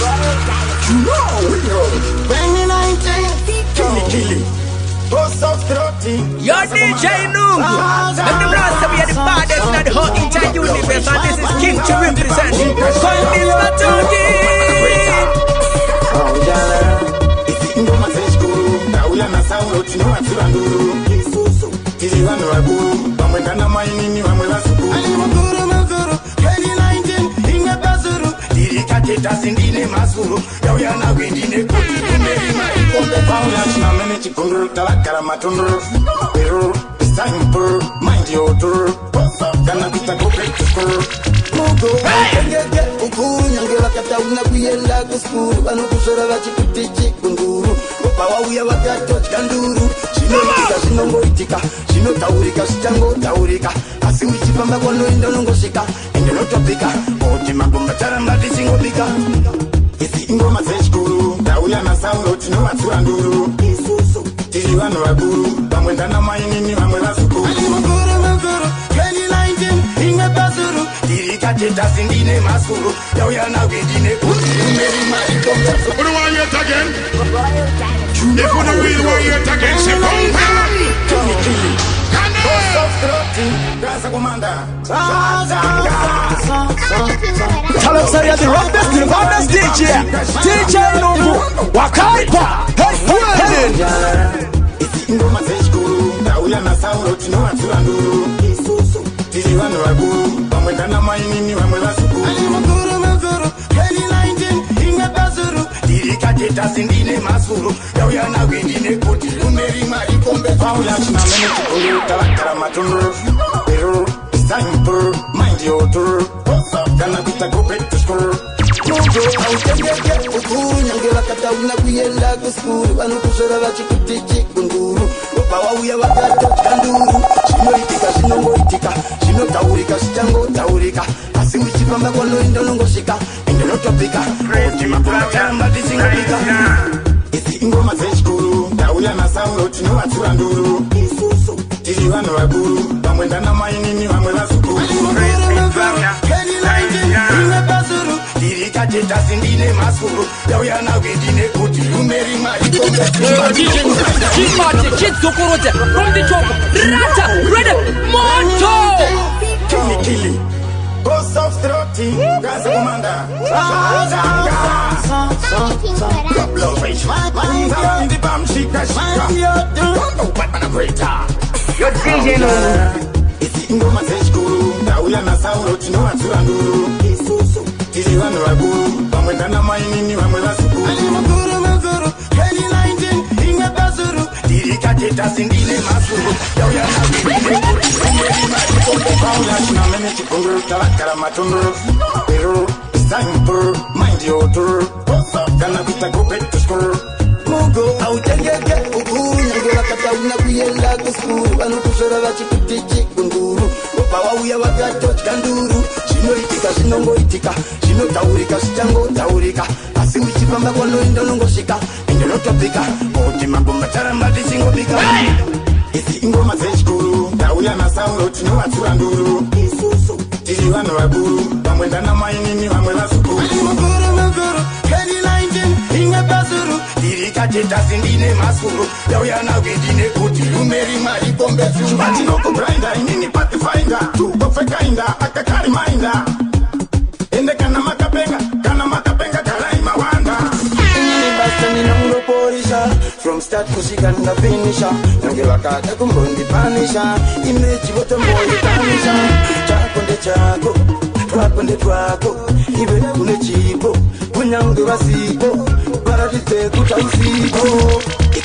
You know we know. 2019, Killy. Post of 13. Your DJ Nungu. And the Rasta be the baddest in the whole entire universe. And this is King to represent. Call this Matogi. It's the Ingoma Seshkuru. Now we are not sound out. No one's around. Is you want to a guru? But when I'm my name, I'm with us. I'm a guru. 2019, in a bazuru. Dirikateta sindine masuru. Now we are not waiting. It's time for mind your tour. Gonna be the go back to school. Nyangela kata unakuenda ku school anokushora vachikuti kunguru opawa uya vakatocha nduru chinoitika chinongoitika chinotaurika chichangotaurika asi uchifamba kwanoenda unongosvika ende notopika oti magomba taramba tisingopika isi ingoma dzechikuru ndauya nasaulo tinovatsura nduru isusu tiri vanhu vakuru vamwe ndana mainini vamwe vazukuru 2019 inge bazuru dirikateta sindine masuru ndauya nawe ndine kuti umeri marikomba What do I yet again? If you don't really want yet again, say Tell us how you're the roughest DJ. DJ Nungu. Wakaipa. Hey, it's Ingoma Seshkuru. Ndauya nasaulo tinovatsura nduru isusu tiri vanhu vakuru vamwe ndana mainini vamwe vazukuru 2019 inge bazuru dirikateta sindine masuru ndauya nawe ndine kuti umeri marikombe pauya chinamene chikuru tavagara matundu pero it's time for mind your tour gonna be the go back to school Mugo autengeke ukuru nyangela kata unakuenda ku school vanokushora vachikuti kunguru opawa uya vakatocha nduru chinoitika chinongoitika chinotaurika chichangotaurika asi uchifamba kwanoenda unongosvika ende notopika oti makuratamba tisingopika isi ingoma dzechikuru ndauya nasaulo tinovatsura nduru isusu tiri vanhu vakuru vamwe ndana mainini vamwe vazukuru dirikateta sindine masuru ndauya nawe ndine kuti umeri marikombe Chizukuruze from the top. Rata, ready, Moto. Killy. Post of 13. Gaza Commander. Blow rage. Man, the bomb shika. What man a greater. Your DJ Nungu. It's Ingoma Seshkuru. Ndauya nasaulo tinovatsura nduru isusu tiri vanhu vakuru vamwe ndana mainini vamwe vazukuru 2019 inge bazuru dirikateta sindine masuru ndauya nawe ndine kuti umeri marikombe pauya chinamene chikuru tavagara matundu pero it's time for mind your tour gonna be the go back to school Mugo autengeke ukuru nyangela kata unakuenda ku school vanokushora vachikuti kunguru opawa uya vakatocha nduru chinoitika chinongoitika chinotaurika chichangotaurika asi uchifamba kwanoenda unongosvika ende notopika oti magomba taramba tisingopika isi ingoma dzechikuru ndauya nasaulo tinovatsura nduru isusu tiri vanhu vakuru vamwe ndana mainini vamwe vazukuru 2019 inge bazuru dirikateta sindine masuru ndauya nawe ndine kuti umeri marikombe vatinokubrainda inini patifainda tupofekainda akakarimainda ende kana makapenga karaima wanda inini basta ninongoporisha from start kusika na finisha nyangela kata kumbondi panisha imeji votomboyetanisha chako nde chako twako nde twako iwe kune chipo kunyange vasipo paradise kutausipo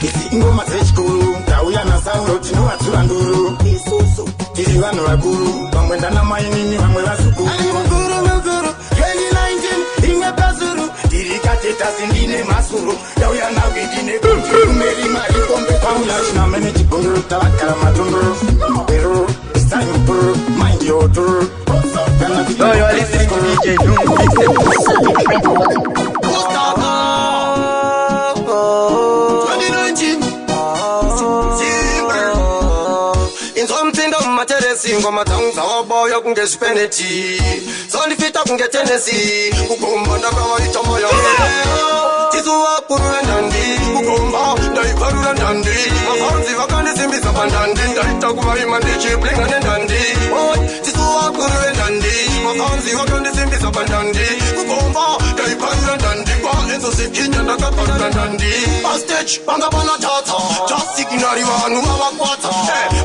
isi ingoma dzechikuru ndauya nasaulo tinovatsura nduru isusu tiri vanhu vakuru vamwe ndana mainini vamwe vazukuru 2019 inge bazuru dirikateta sindine masuru ndauya nawe ndine kuti umeri marikombe pauya chinamene chikuru tavagara matundu pero it's time for mind your tour So you're listening to DJ Nungu. Ingoma tanga boya kunge kungespeneti Zolifita kunge Tennessee Kugomba ndakawaita moyo Tizuwa kurula nandi Kugomba ndaiparula nandi Mafanzi vakanisimbisa pandandi Ndaita kuvaima ndichiblinga nendandi Tizuwa kurula nandi Mafanzi vakanisimbisa pandandi Kugomba ndaiparula nandi Kwa enzo sikinya ndakaparula nandi Bastage panga pana tata Just signari vanu avakwata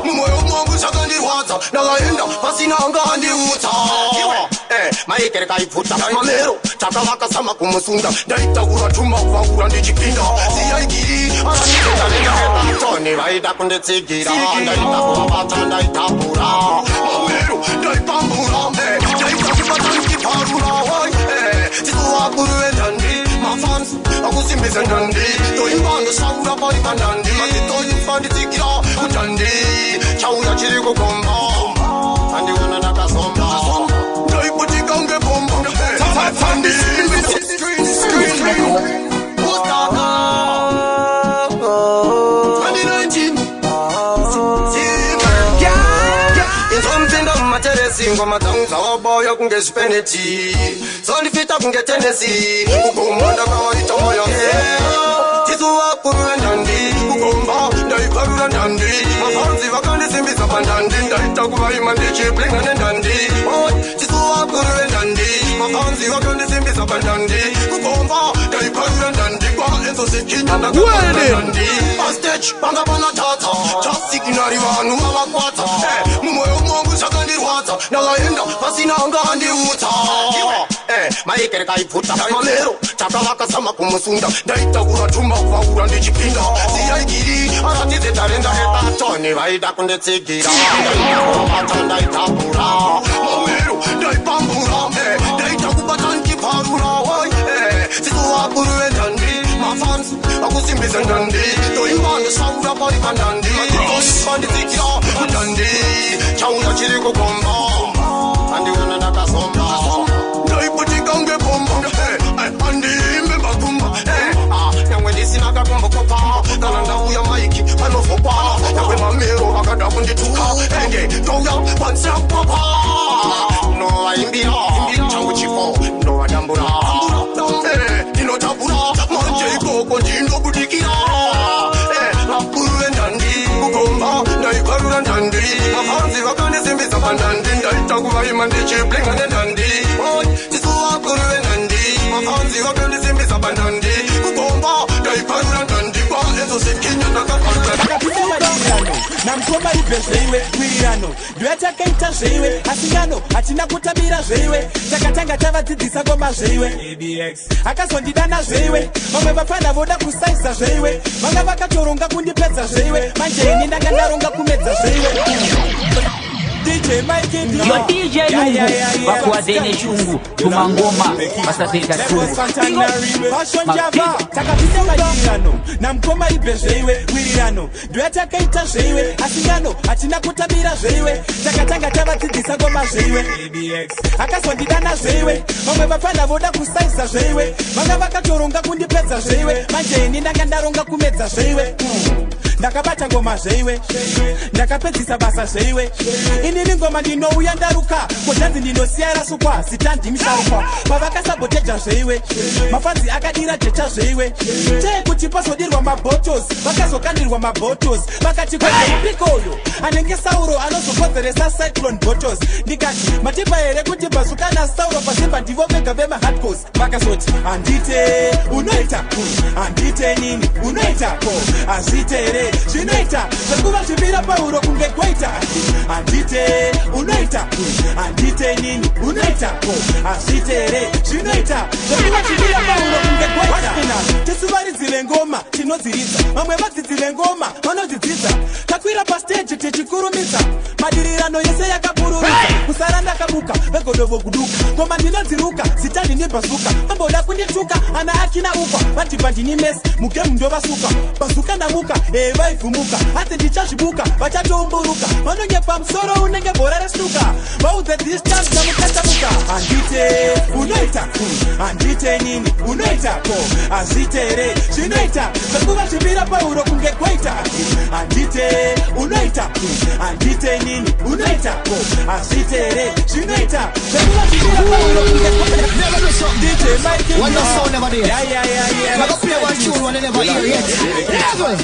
Mumoyo mwangu shakandirwadza Ndakaenda pasina anga andiuta Maikere kaiputa mamero Takavaka sama kumusunda Ndaita kuratuma kuvakura ndichipinda Siyaigiri Araniteta Toni vaida kundetsikira Ndaita kuvavata ndaitapura Mamero ndaipambura Ndaita kupata ndikiparura Tikuwa kuruwe ndandi Mafans akusimbisa ndandi Toimbanga saura parika ndandi Matitoyimba nditsikira kutandi Chauya chiri kukomba Andiwana nakasomba Ndaiputika unge bomba Tafandi Screen Utaka 2019 Inzomzinda materesi ngoma zangu zawaboya kunge speneti Zolifita kunge Tennessee Kugomba ndakawaita moyo Tizuwa kurula nandi Kugomba ndaiparula nandi Mafanzi vakandisimbisa pandandi Ndaita kuvaima ndichiblinga nendandi Tizuwa kurula nandi Mafanzi vakandisimbisa pandandi Kugomba ndaiparula nandi Kwa enzo sikinya ndakaparula nandi Bastage panga pana tata Just signari vanu avakwata Mumoyo mwangu shakandirwadza Ndakaenda pasina anga andiuta Maikere kaiputa mamero Takavaka sama kumusunda Ndaita kuratuma kuvakura ndichipinda Siyaigiri Aratizetarinda heta Toni vaida kundetsikira Ndaita kuvavata ndaitapura Mamero ndaipambura Ndaita kubata ndikiparura Tikuwa kuruwe ndandi Mafans akusimbisa ndandi Toimbanga saura parika ndandi Matitoyimba nditsikira kutandi Chauya chiri kukomba Andiwana nakasomba Ndaiputika unge bomba Andimbe bakumba Nyangwe ndisina kakumba kopa Kana ndauya maiki panofopa Nyangwe mamero akada kundituka Enge toya pansa papa No aimbira Changu chifo No adambura Dino tabura Manje ikoko ndindo budikira Nakuruwe ndandi Kugomba Ndaiparula ndandi Mafanzi vakanisimbisa pandandi Ndaita kuvaima ndichiblinga nendandi Tisuwa kuruwe ndandi Mafanzi vakanisimbisa pandandi Kugomba Ndaiparula ndandi Kwa enzo sikinya ndakaparula na mkomba libezeiwe kwirano ndoyatakaita zveiwe asingano hatina kutabira zveiwe takatanga tavadzidzisa ngoma zveiwe ABX akazondidana zveiwe vamwe vafana voda kusaisa zveiwe vanga vakatoronga kundipedza zveiwe manje ini ndanga ndaronga kumedza zveiwe DJ Mike Yo DJ Lungu Wakuadene chungu Tumangoma Masafika chungu Fashion Java Takapita majirano na mkoma libezeiwe wirirano ndoyatakaita zveiwe asingano hatina kutabira zveiwe takatanga tavadzidzisa ngoma zveiwe ABX akazondidana zveiwe vamwe vafana voda kusaisa zveiwe vanga vakatoronga kundipedza zveiwe manje ini ndanga ndaronga kumedza zveiwe ndakabata ngoma zveiwe ndakapedzisa basa zveiwe inini ngoma ndinouya ndaruka kotanzi ndinosiya rasukwa sitandi misharukwa pavakasaboteja zveiwe mafanzi akadira jecha zveiwe kuti pazodirwa mabotos vakazokandirwa mabotos vakati kwepikoyo anenge sauro anozokodzeresa cyclone bottles ndikati matipa here kuti bazukana sauro pasimba ndivo vega vemahardcos vakazoti andite unoita andite nini unoita ko azvitere zvinoita zvekuva zvivira pauro kunge gwaita andite unoita andite nini unoita ko azvitere zvinoita zvekuva zvivira pauro kunge gwaita tisivaridzire ngoma tinodziridza vamwe vadzidzire ngoma vanodzidzidza takwira pastage tichikurumidza madirirano yese yakabururudza kusara ndakabuka vegodovo guduka ngoma ndinodziruka zitandi nebhazuka amboda kundituka ana akina ukwa vatibva ndini mesi mugemu ndovasuka bazuka ndamuka vaivhumuka asi ndichazvibuka vachatomburuka vanonyepa musoro unenge bhora restuka vaudze distance namukatamuka handite unoita handite nini unoitapo azitere zvinoita zvekuva zvimira pauro kunge kwaita handite unoita handite nini unoitapo azitere zvinoita zvekuva zvimira pauro kunge kwaita DJ Mike One no sound never there. yeah Never play one tune one never hear yet. Never.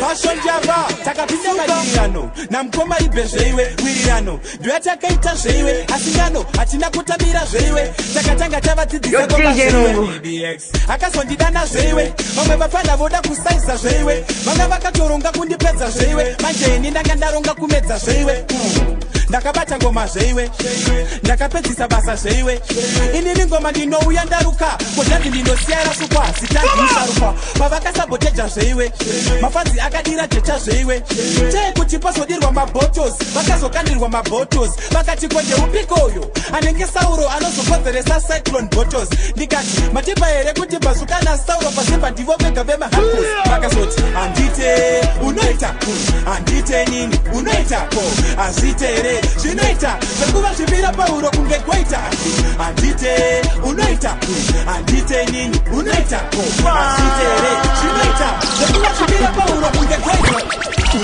Fashion Java takapinda marirano namkoma ibe zveiwe wirirano ndoyatakaita zveiwe asingano hatina kutabira zveiwe takatanga tavadzidzisa BBX akazondidana zveiwe vamwe vafana voda kusaiza zveiwe vanga vakatoronga kundipedza zveiwe manje ini ndanga ndaronga kumedza zveiwe ndakabata ngoma zveiwe ndakapedzisa basa zveiwe inini ngoma ndinouya ndaruka kodhanzi ndinosiya rasukwa sitandiisarukwa pavakasaboteja zveiwe mafanzi akadira jecha zveiwe chekuti pazodirwa mabotos vakazokandirwa mabotos vakati konje upikoyo anenge sauro anozokonzeresa cyclone bottles ndikati matipa here kuti bazukana sauro pasimba ndivo vega vemahapos vakazoti handite unoita handite nini unoitapo azitere zvinoita zvekuva zvimira pauro kunge kwaita handite unoita handite nini unoitapo azitere zvinoita zvekuva zvimira pauro kunge kwaita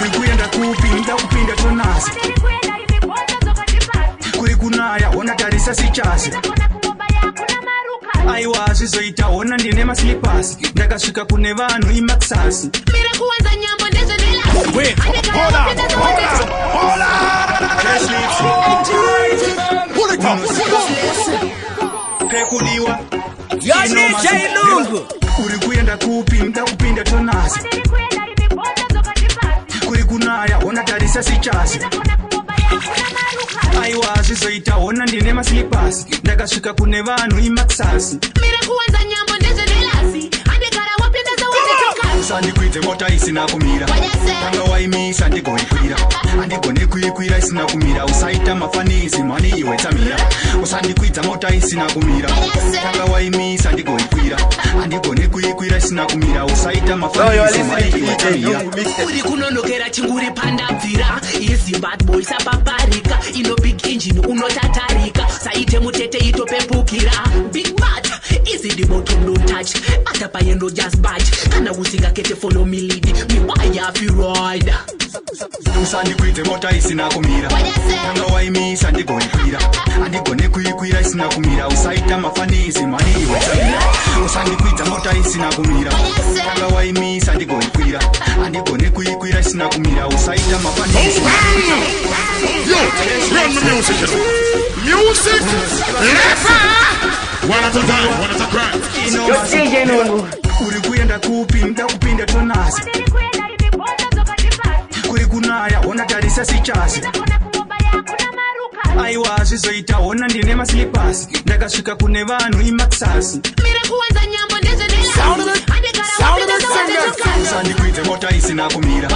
uri kuenda kupi ndakupinda tonasi kuri kunaya ona tarisa sichasi aiwa zvizoita ona ndine maslipasi ndakasvika kune vanhu imaksasi mira kuwanza nyambo ndezvenela pekudiwa Lungu. uri kuenda kupi ndakupinda tonasi kuri kunaya ona tarisa sichasi aiwa zvizoita ona ndine maslipasi ndakasvika kune vanhu imaksasi mira kuwanza nyambo ndezvenelasi andegara wapinda zawatetoka usandikuidze mota isina kumira tanga waimisa ndigoikwira handigone kuikwira isina kumira usaita mafanizi mani iwe tsamira usandikuidza mota isina kumira tanga waimisa ndigoikwira handigone kuikwira isina kumira usaita mafanizi mani iwe tsamira uri kunonokera chinguri pandabvira izimbabwe boys apaparika ino big engine unotatarika saite mutete itopepukira big bat easy the bottom don't touch ata payendo just batch kana usingakete follow me lead me wire fi ride usandikuidze mota isina kumira tanga waimisa ndigoikwira handigone kuikwira isina kumira usaita mafanizi mani iwe tsamira usandikuidza mota isina kumira tanga waimisa ndigoikwira handigone kuikwira isina kumira usaita mafanizi Yo, run the music, you know. Music, one at a time, one at a crime. uri kuenda kupi ndakupinda tonasi kuri kunaya ona tarisa sichasi aiwa zvizoita ona ndine maslipasi ndakasvika kune vanhu imaksasi mira kuwanza nyambo ndezvenela usandikuidze mota isina kumira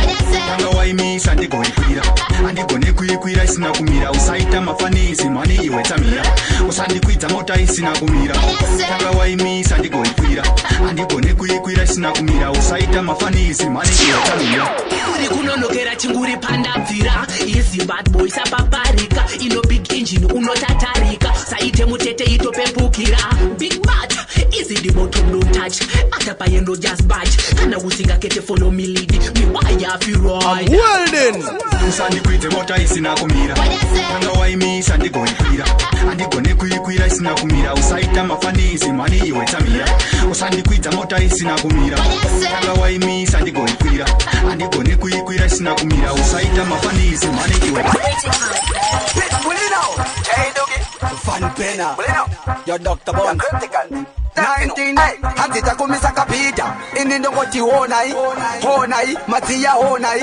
tanga waimisa ndigoikwira handigone kuikwira isina kumira usaita mafanizi mani iwe tsamira usandikuidza mota isina kumira tanga waimisa ndigoikwira handigone kuikwira isina kumira usaita mafanizi mani iwe tsamira uri kunonokera chinguri pandabvira izimbabwe boys apaparika ino big engine unotatarika saite mutete itopepukira big bat easy the bottom don't touch ata payendo just batch kana usingakete follow me lead me wire fi ride Well then. usandikuidze mota isina kumira tanga waimisa ndigoikwira handigone kuikwira isina kumira usaita mafanizi mani iwe tsamira usandikuidza mota isina kumira tanga waimisa ndigoikwira handigone kuikwira isina kumira usaita mafanizi mani iwe Fan Pena, your Dr. Bond. 99 hatitakumisa kapita ini ndongoti honai madziya honai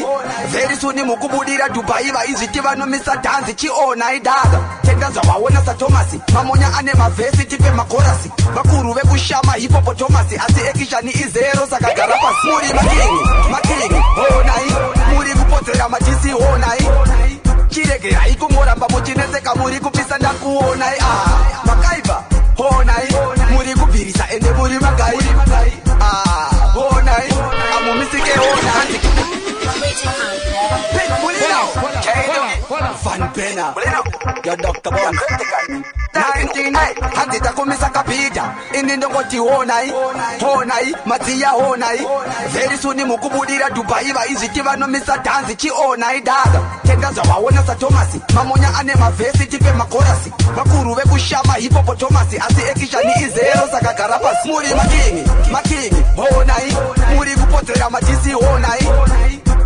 very soon mukubudira Dubai vaizviti vanomisa dhanzi chionai dada tendanzwa waona saThomasi mamonya ane mavhesi tipe makorasi vakuru vekushama hipopotomasi asi ekishani izero saka gara pasi muri makingi honai muri kupodzera matisi honai chiregerai kungoramba muchineseka muri kupisa ndakuonai makaiva honai muri kubvirisa ende muri magai honai amumisike honai Bena, your Dr. Bond 19, handita kumisa kapita Inindo ngoti honai Matia honai Very soon mukubudira Dubai Ba izitiva no misa danzi Chi honai dada Tenda za waona sa Tomasi Mamonya ane mavesi tipe makorasi Makuru we kushama hipopotomasi Asi ekisha ni izero saka karapasi Muri makingi honai Muri kupotea matisi honai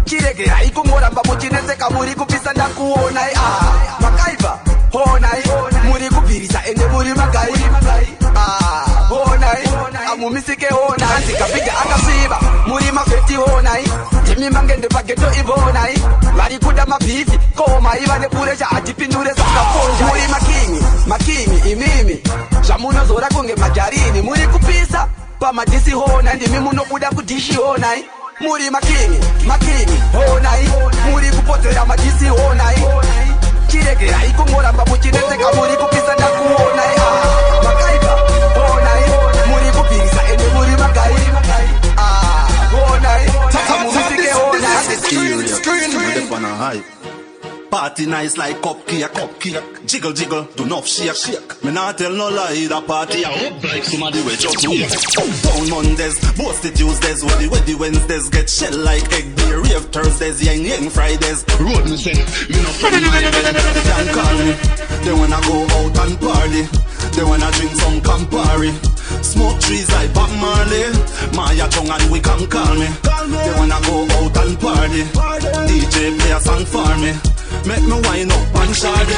Kiregera ikungora mbamu chinezeka muri kupisa ndaku honai Makaiba honai muri kupirisa ende muri magai honai amumisike honai zikapita akasiba muri mafeti honai timi mangende pageto ibonai vari kuda mabifi koma ivane puresha atipindure sakafonja muri makingi imimi zvamunozora kunge majarini muri kupisa pamadisi honai ndimi munobuda kudishi honai muri makingi honai muri kupotera madisi honai Kiregera ikungoramba muchinezeka muri kupisa ndakuona Makaiba honai muri kupirisa ende muri magai honai amumisike honai Screen on a high Party nice like cupcake Jiggle, do not shake Me not tell no lie, that party I hope like somebody will just wait Down Mondays, boasted Tuesdays Where the Wednesdays get shell like egg They rave Thursdays, yang Fridays Road me say, me no friend my bed They can call me They wanna go out and party They wanna drink some Campari Smoke trees like Bob Marley Maya tongue and we can call me They wanna go out and party DJ play a song for me Make me wine up and shawty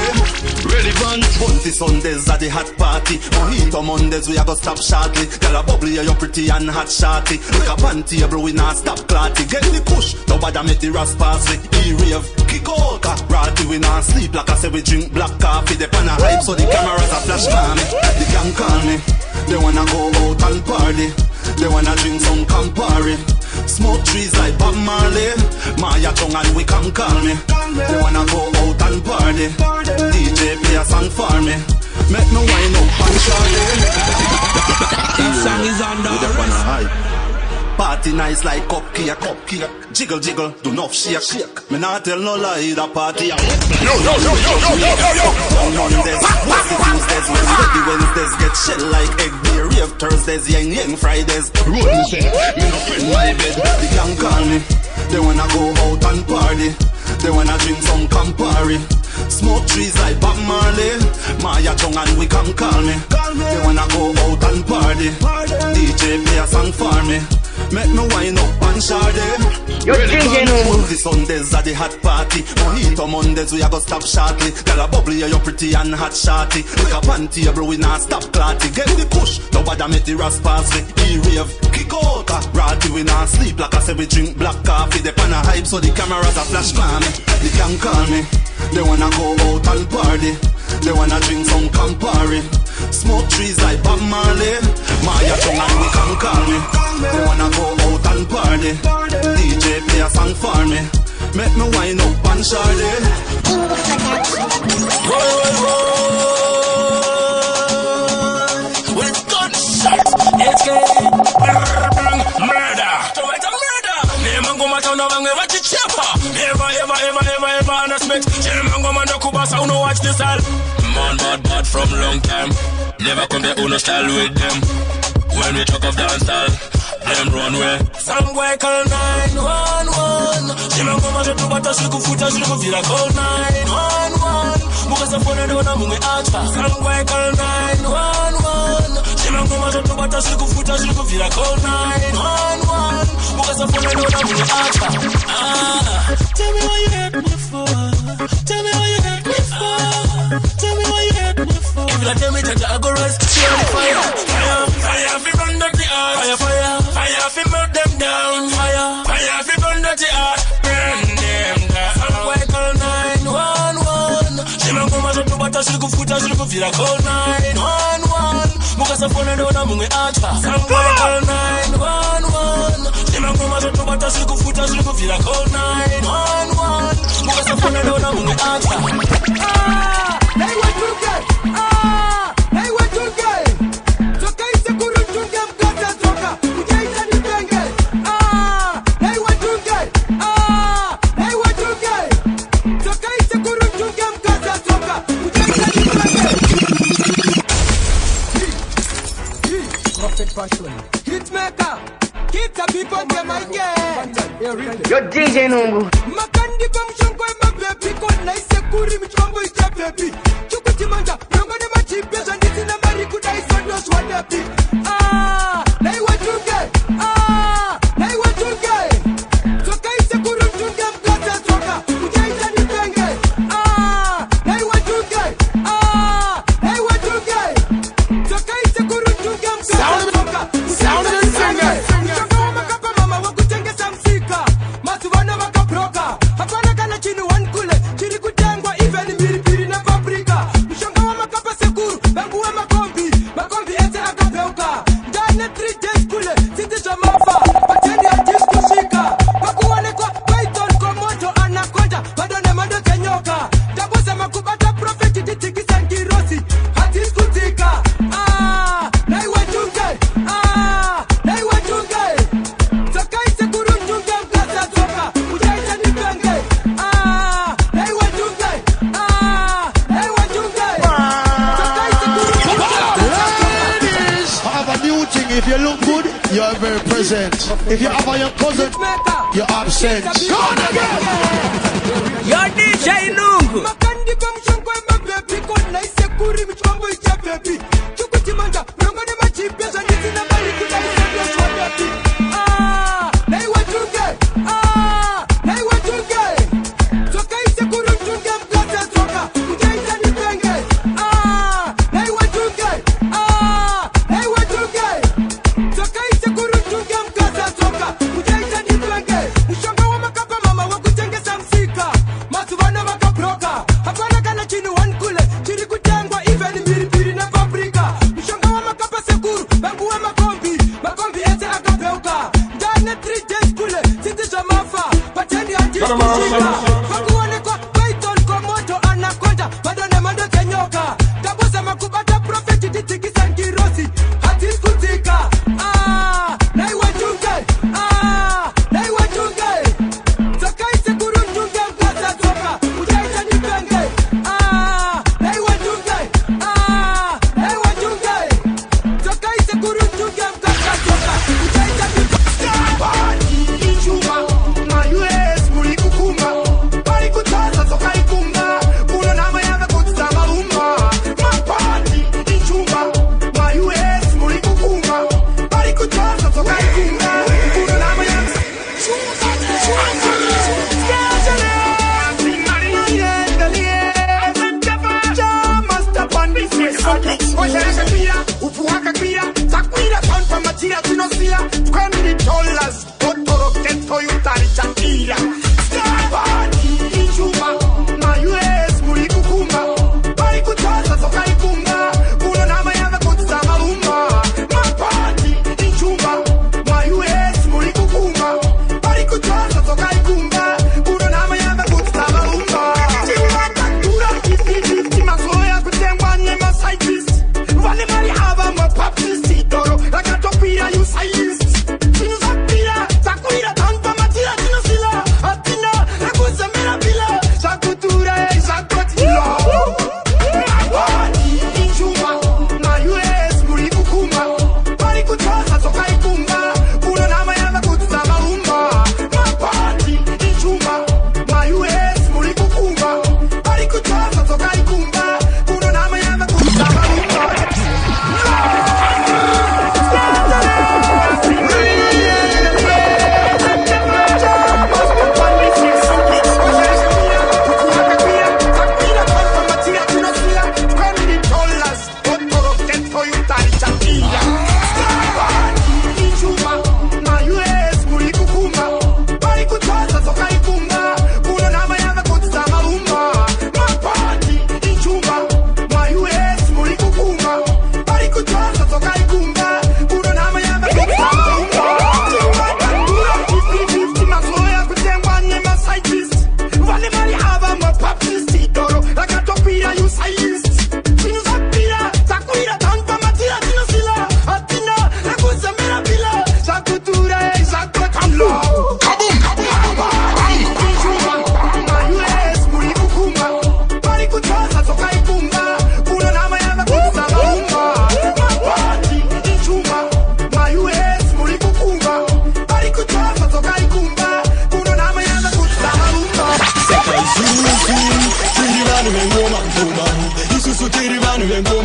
Relevant Bunty Sundays at the hot party Mojito Mondays we a go stop shortly Girl a bubbly you're pretty and hot shorty Like a panty bro we not stop clatty Get the push, nobody make the ras pass we E-rave, kick out Ratty we not sleep like I say we drink black coffee They pan a hype so the cameras a flash call me They can call me They wanna go out and party They wanna drink some Campari Smoke trees like Bob Marley Maya tongue and we can call me They wanna go out and party DJ play a song for me Make me wine up and shawty This song is under arrest Party nice like cupcake Jiggle, do not shake Me not tell no lie, that party Yo On Mondays, boasted Tuesdays When Wednesdays get shell like egg They rave Thursdays, yang Fridays Road me say, me no friend my bed They can call me They wanna go out and party They wanna drink some Campari Smoke trees like Bob Marley Maya tongue and we can call me They wanna go out and party DJ play a song for me Make me wine up and shawty You're drinking the Sundays at the hot party Mojito Mondays we a go stop shortly Girl a bubbly you're pretty and hot shorty Like a panty bro we not stop clatty Get the push, nobody make the ras pass we E-rave, kick out Ratty we not sleep like I say we drink black coffee They pan a hype so the cameras a flash for me They can call me They wanna go out and party They wanna drink some Campari Smoke trees like Bob Marley Maya tongue and we can call me They wanna go out and party DJ play a song for me Make me wine up and shawty When it's gunshot It's game Murder Tomato murder Nemango matona bange vachichepa Ever on a spec Nemango manda kubasa uno watch this all Man bad from long time Never come there uno style with them When we talk of dancehall them runway Some boy call 911 Nemango manda tubata shikufuta shikuvira call 911 Mukasa phone ndona mumwe acha Some boy call 911 Nemango manda tubata shikufuta shikuvira call 911 Mukasa phone ndona mumwe acha Tell me what you hate me for Tell me what you hate me for Tell me what you hate me for If you tell me that I go rise Share the fire Fire fi burn dirty heart Fire fi melt them down Fire fi burn dirty heart Burn them down Some boy call 911 Nemango manda tubata shikufuta shikuvira call 911 Mukasa phone ndona mumwe acha Some boy call 911 Nemango manda tubata shikufuta shikuvira call 911 Mukasa phone ndona mumwe acha Hey what you get? Hey what you get? Toka ise kurutunge mkata toka Ujaita ni penge Hey what you get? Hey what you get? Toka ise kurutunge mkata fashion. Hitmaker, kita people them again. Yo DJ Nungu. Makandi bamshongo ema baby kon na isekuri michombo ita baby. Chukutimanja, nyongone machipesa nditi na mariku na isondo swadapi. Ah, na iwatunge. Ah, na iwatunge. Toka isekuri mtunge mkata toka. Ujaita ni penge. Ah, na iwatunge. Ah, na iwatunge. Toka isekuri mtunge mkata toka. Sound of the singer. Matuvana wakaproka hapana kana chini wankule chini kutengwa even mbili na paprika mshonga wa makapa sekuru bangu wa makombi ete akapeuka ndani 3 days kule sisi jamafa patendi atis kushika pakuwane kwa python komoto anakonda madone mando kenyoka tabuza makubata profeti titikisa ngirosi hatis kutika na iwatunge na iwatunge tokai sekuru mtunge mkasa toka ujaita ni penge na iwatunge na iwatunge tokai sekuru Ladies, I have a new thing. If you look good, you are very present. If you have a young cousin, you're absent. Yo DJ Nungu Makandi bamshongo ema baby kon na isekuri michombo ita baby Chukutimanja, nyongone machipesa nditi na mariku na isondo swadapi na iwatunge na iwatunge Toka isekuri mtunge mkata toka Ujaita ni penge na iwatunge na iwatunge Toka isekuri mtunge mkata toka Ujaita ni penge Mshonga wa makapa mama wakutengesa msika Matuvana wakaproka hapana kana chini wankule chini kutengwa even mbili na paprika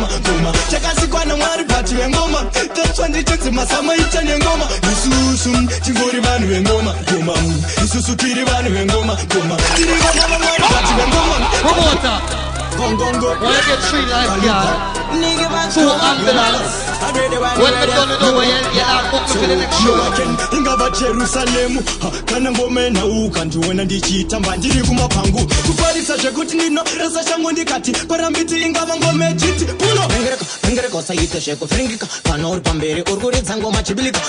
ngoma ngoma chakasikwa namwari pati vengoma tatsva ndichidzi masama ita nengoma isusu tingori vanhu vengoma ngoma isusu tiri vanhu vengoma ngoma tiri vana vamwari pati vengoma Gongongo, when I get 3 life, yeah, 2 ambulance. When we're done with over, you're not booked for the next show. Ingava Jerusalemu, kana ngome na ukandiona ndichitamba ndiri kumapangu kufarisa zvekuti ndino rasa shangu ndikati parambiti ingava ngome chiti puno pengereka usaite sheko firingika kana uri pamberi uri kuridza ngoma chibilika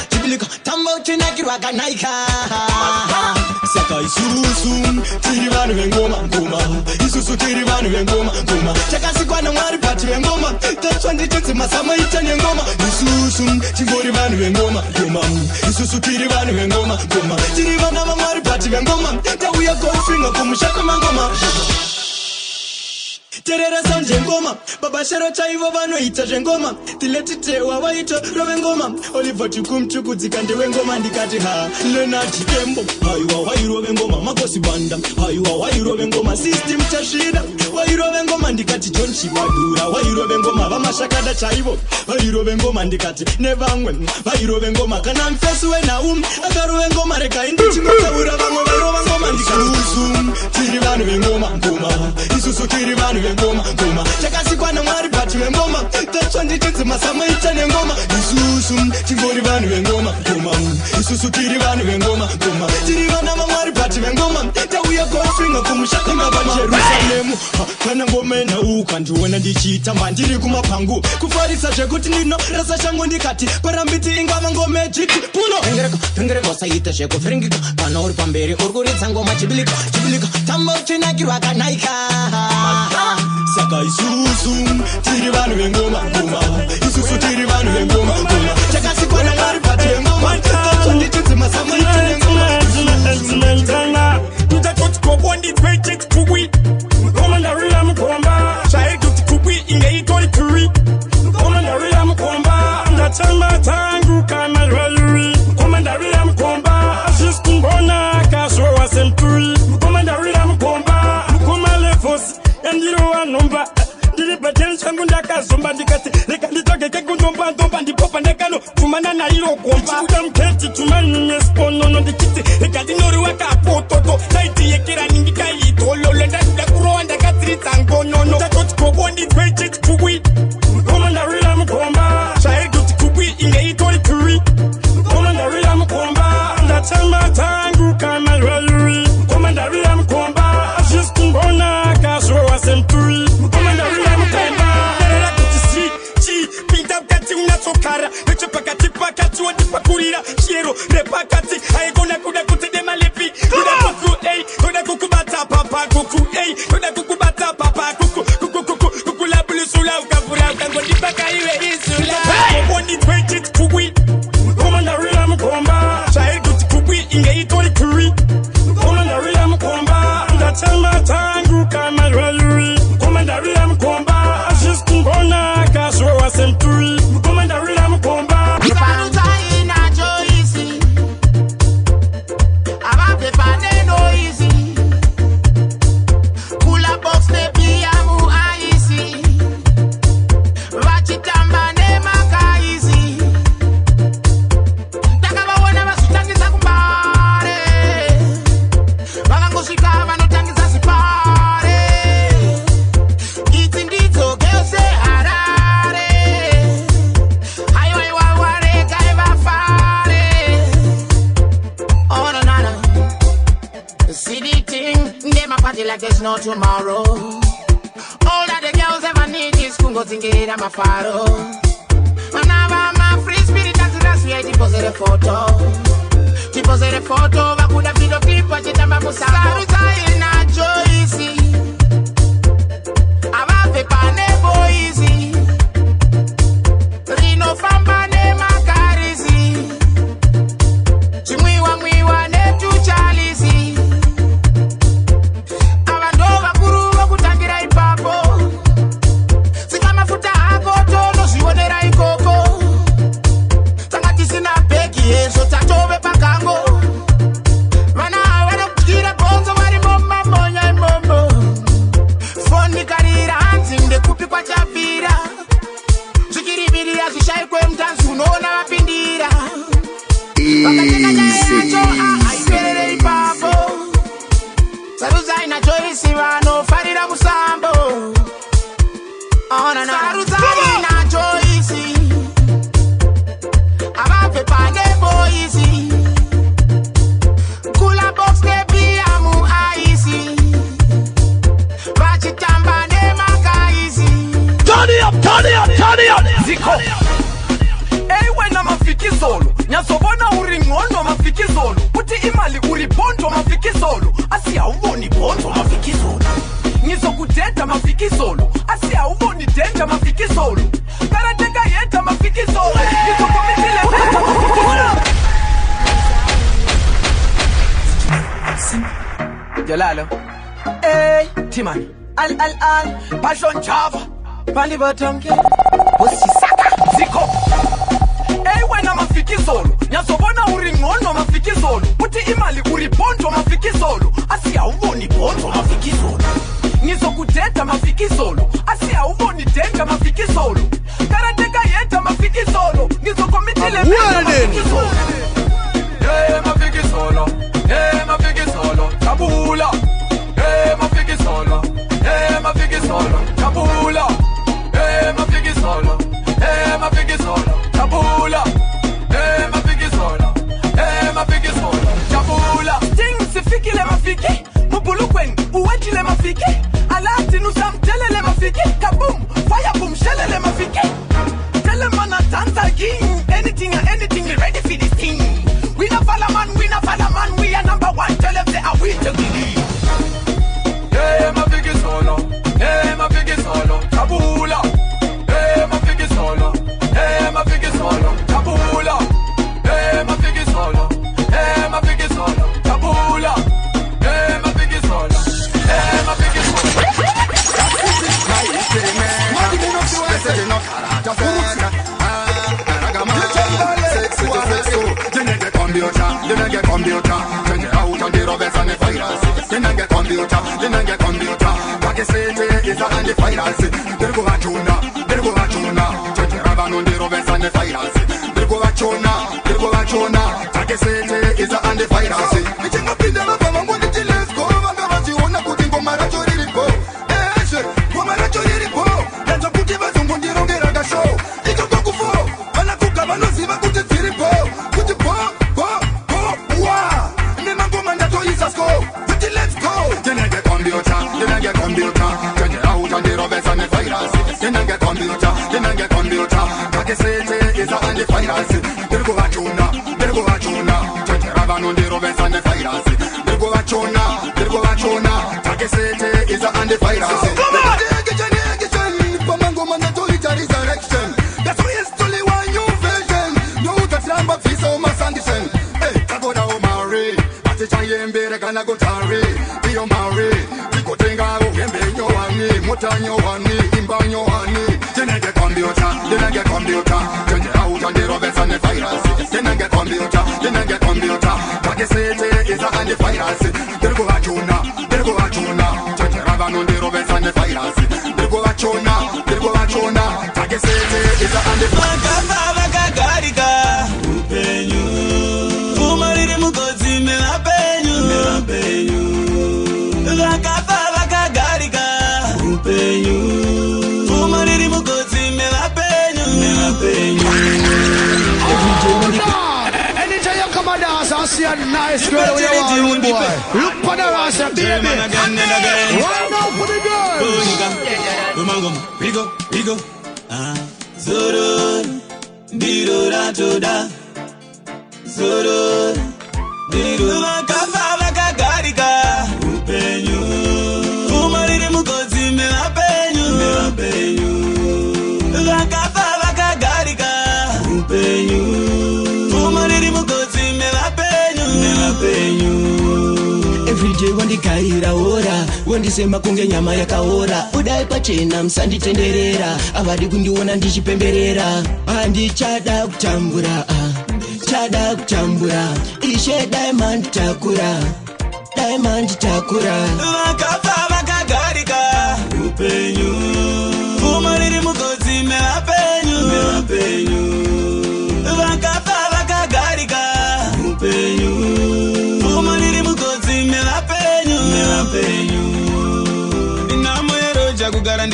tamba uchinakirwa kanaika saka isusu tiri vanhu vengoma ngoma isusu tiri vanhu vengoma ngoma chakasikwa namwari pati vengoma tatsva ndichidzi masama ita nengoma isusu tingori vanhu vengoma ngoma isusu tiri vanhu vengoma ngoma tiri vana vamwari pati vengoma tauya kofinga kumushaka mangoma terera sound zvengoma babashero chaivo vanoita zvengoma tiletitewa vaito rovengoma oliver tukumtukudzika ndewengoma ndikati ha lenati tembo haiwa wairovengoma makosi banda haiwa wairovengoma system chashida wairovengoma ndikati john chibadura wairovengoma vamashakada chaivo wairovengoma ndikati nevamwe wairovengoma kana mfesu wenaum akarovengoma rega indichinotaura vamwe vairovengoma ndikati tiri vanhu vengoma ngoma isusu tiri vanhu vengoma ngoma chakasikwa namwari pati vengoma tatsva ndichidzi masama ita nengoma isusu tingori vanhu vengoma ngoma isusu tiri vanhu vengoma ngoma tiri vana vamwari pati vengoma tauya kofinga kumushaka pajerusalemu kana ngoma ena ukandiona ndichitamba ndiri kumapangu kufarisa zvekuti ndino rasa shangu ndikati parambiti ingava ngome chiti puno pengereka usaite zvekufiringika kana uri pamberi uri kuridza ngoma chibilika tamba uchinakirwa kanaika saka isusu tiri vanhu vengoma ngoma isusu tiri vanhu vengoma ngoma chakasikwa namwari pati vengoma tatsva ndichidzi masama ita nengoma ndakoti kobondi twecheti kubwi ngoma ndarira mukomba chaikuti kubwi ingeitori turi ngoma ndarira mukomba ndatamba tangu kama rwayuri ngoma ndarira mukomba azvisikumbona kashowa semturi ngoma ndarira mukomba mukoma lefosi yandirowa nomba ndiri bajeni changu ndakazomba ndikati reka nditogeke kundomba ndipopa ndekano tumana nairo komba chikuda muketi tumanyinesponono ndichiti reka ndinoriwa kapototo naiti yekera ningikaitololo ndadida kurowa ndakatsiridza ngonono ndakoti kobondi twecheti kubwi ngoma ndarira mukomba chaikuti kubwi ingeitori turi ngoma ndarira mukomba ndatamba tangu kama rwayuri ngoma ndarira mukomba azvisikumbona kashowa semturi ngoma ndarira mukomba ndarira kuti chi pinda mukati unatsokara nechepakati wondipakurira chero repakati haigona kuda kuti demalepi kuda kukubata papa kuku kuda kukubata papa kukulabulisula ukavura ukangondipaka iwe isula kobondi twecheti kubwi ngoma ndarira mukomba chaikuti kubwi ingeitori turi ngoma ndarira mukomba ndatamba tangu kama rwayuri ngoma ndarira mukomba azvisikumbona kashowa semturi ngoma ndarira mukomba like there's no tomorrow. All that the girls ever need is kungo zingira mafaro. Manava ma free spirit and that's where deposit a photo. Deposit a photo, vakuda video clip wachitamba musanga. Saruta ina joisi Avave pane boisi Rino famba ne makarizi Chimwiwa mwiwa ne tuchalisi Avandova kuruwa kutangira ipapo Sika mafuta hako tono zionera ikoko Tangati sina beki yeso tatove pakango Vana wana kutikira bonzo wari momba monya imombo Foni karira hanzi nde kupi kwa kwe mtansu unaona wapindira wakateka jae nacho haiperere ipapo saruza inachoisi wano farira musambo ona na saruza inachoisi abafe pande boisi kula box ne biamu aisi bachitamba ne makaisi turn it up ziko ewe na mafiki solo nyasobona uringono mafiki solo uti imali uriponto mafiki solo asi hauvoni ponto mafiki solo nizokuteta mafiki solo asi hauvoni tenta mafiki solo karateka yeta mafiki solo nizokomitile teta mafiki solo Jalalo hey Timani al passion chava Pali batonke Bosi saka Ziko ewe na mafiki solo nyasobona uringono mafiki solo uti imali uriponto mafiki solo asi hauvoni ponto mafiki solo nizokuteta mafiki solo asi hauvoni tenta mafiki solo karateka yeta mafiki solo nizokomitile mafiki solo mafiki solo mafiki solo tabula mafiki solo mafiki solo tabula mafiki solo mafiki solo tabula mafiki solo mafiki solo tabula sting sifikile mafiki mubulukwen uwetile mafiki alati nusamtelele mafiki kaboom fire boom shelele mafiki tell them man a dance again anything we ready for this thing we not follow man we are number one tell them they are we to believe mafiki solo mafiki solo tabula mafiki solo mafiki solo tabula mafiki solo mafiki solo tabula mafiki solo mafiki solo computer, change it out on the robbers and the virus. Then I get computer, Pakistan is a antivirus. There go a tuna, change it around on the robbers and the virus. There go a tuna, Pakistan is a antivirus. I think up in the love of one of the let's go. I'm going to want to put in for my go. Eh, sir, for my go. Let's put it back on the wrong get a show. It's a go for. And I cook up and see my good put it let's go. Then I get computer, change it out on the robbers and the virus. Then I get computer, Pakistan is a antivirus. There go a tuna, change it around on the robbers and the virus. There go a tuna, Pakistan is a antivirus. Come on! Pamango mandatory resurrection. That's why it's only one new version. No touch number fees so much condition. Hey, I go down Mary. Chayembe kana gotari iyo mari bikotenga ugembe nyowani mutanyo wani imbanyo wani then I get computer change out on the robbers and the virus then I get computer Pakistan is a antivirus there go a tuna change around on the robbers and the virus there go a tuna Pakistan is a antivirus Anytime you come and dance and see a nice girl with your own boy, look for the ass and baby. Right now for the girls. Rigo. Zoro, diro da toda. Zoro, diro kafa bakagarika. Upenyu, umariri mukozi me apenyu. Kafa bakagarika. Upenyu. Every day wandikaira ora wandisema kunge nyama yakaora udai pachena msanditenderera avadi kundiona ndichipemberera andichada kutambura ishe diamond takura vakafa vakagarika upenyu umariri mugodzi meapenyu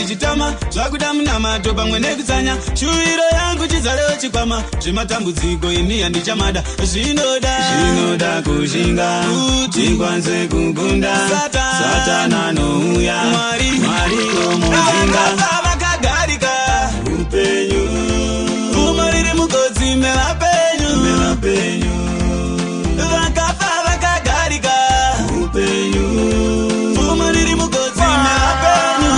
ndichitama zvakuda munamato pamwe nekutsanya shuwiro yangu chizalewo chikwama zvematambudziko ini handichamada zvinoda kushinga tikwanise kugunda satana nouya mwari omuzinga vakagarika upenyu umariri mugodzi merapenyu vakafa vakagarika upenyu umariri mugodzi merapenyu.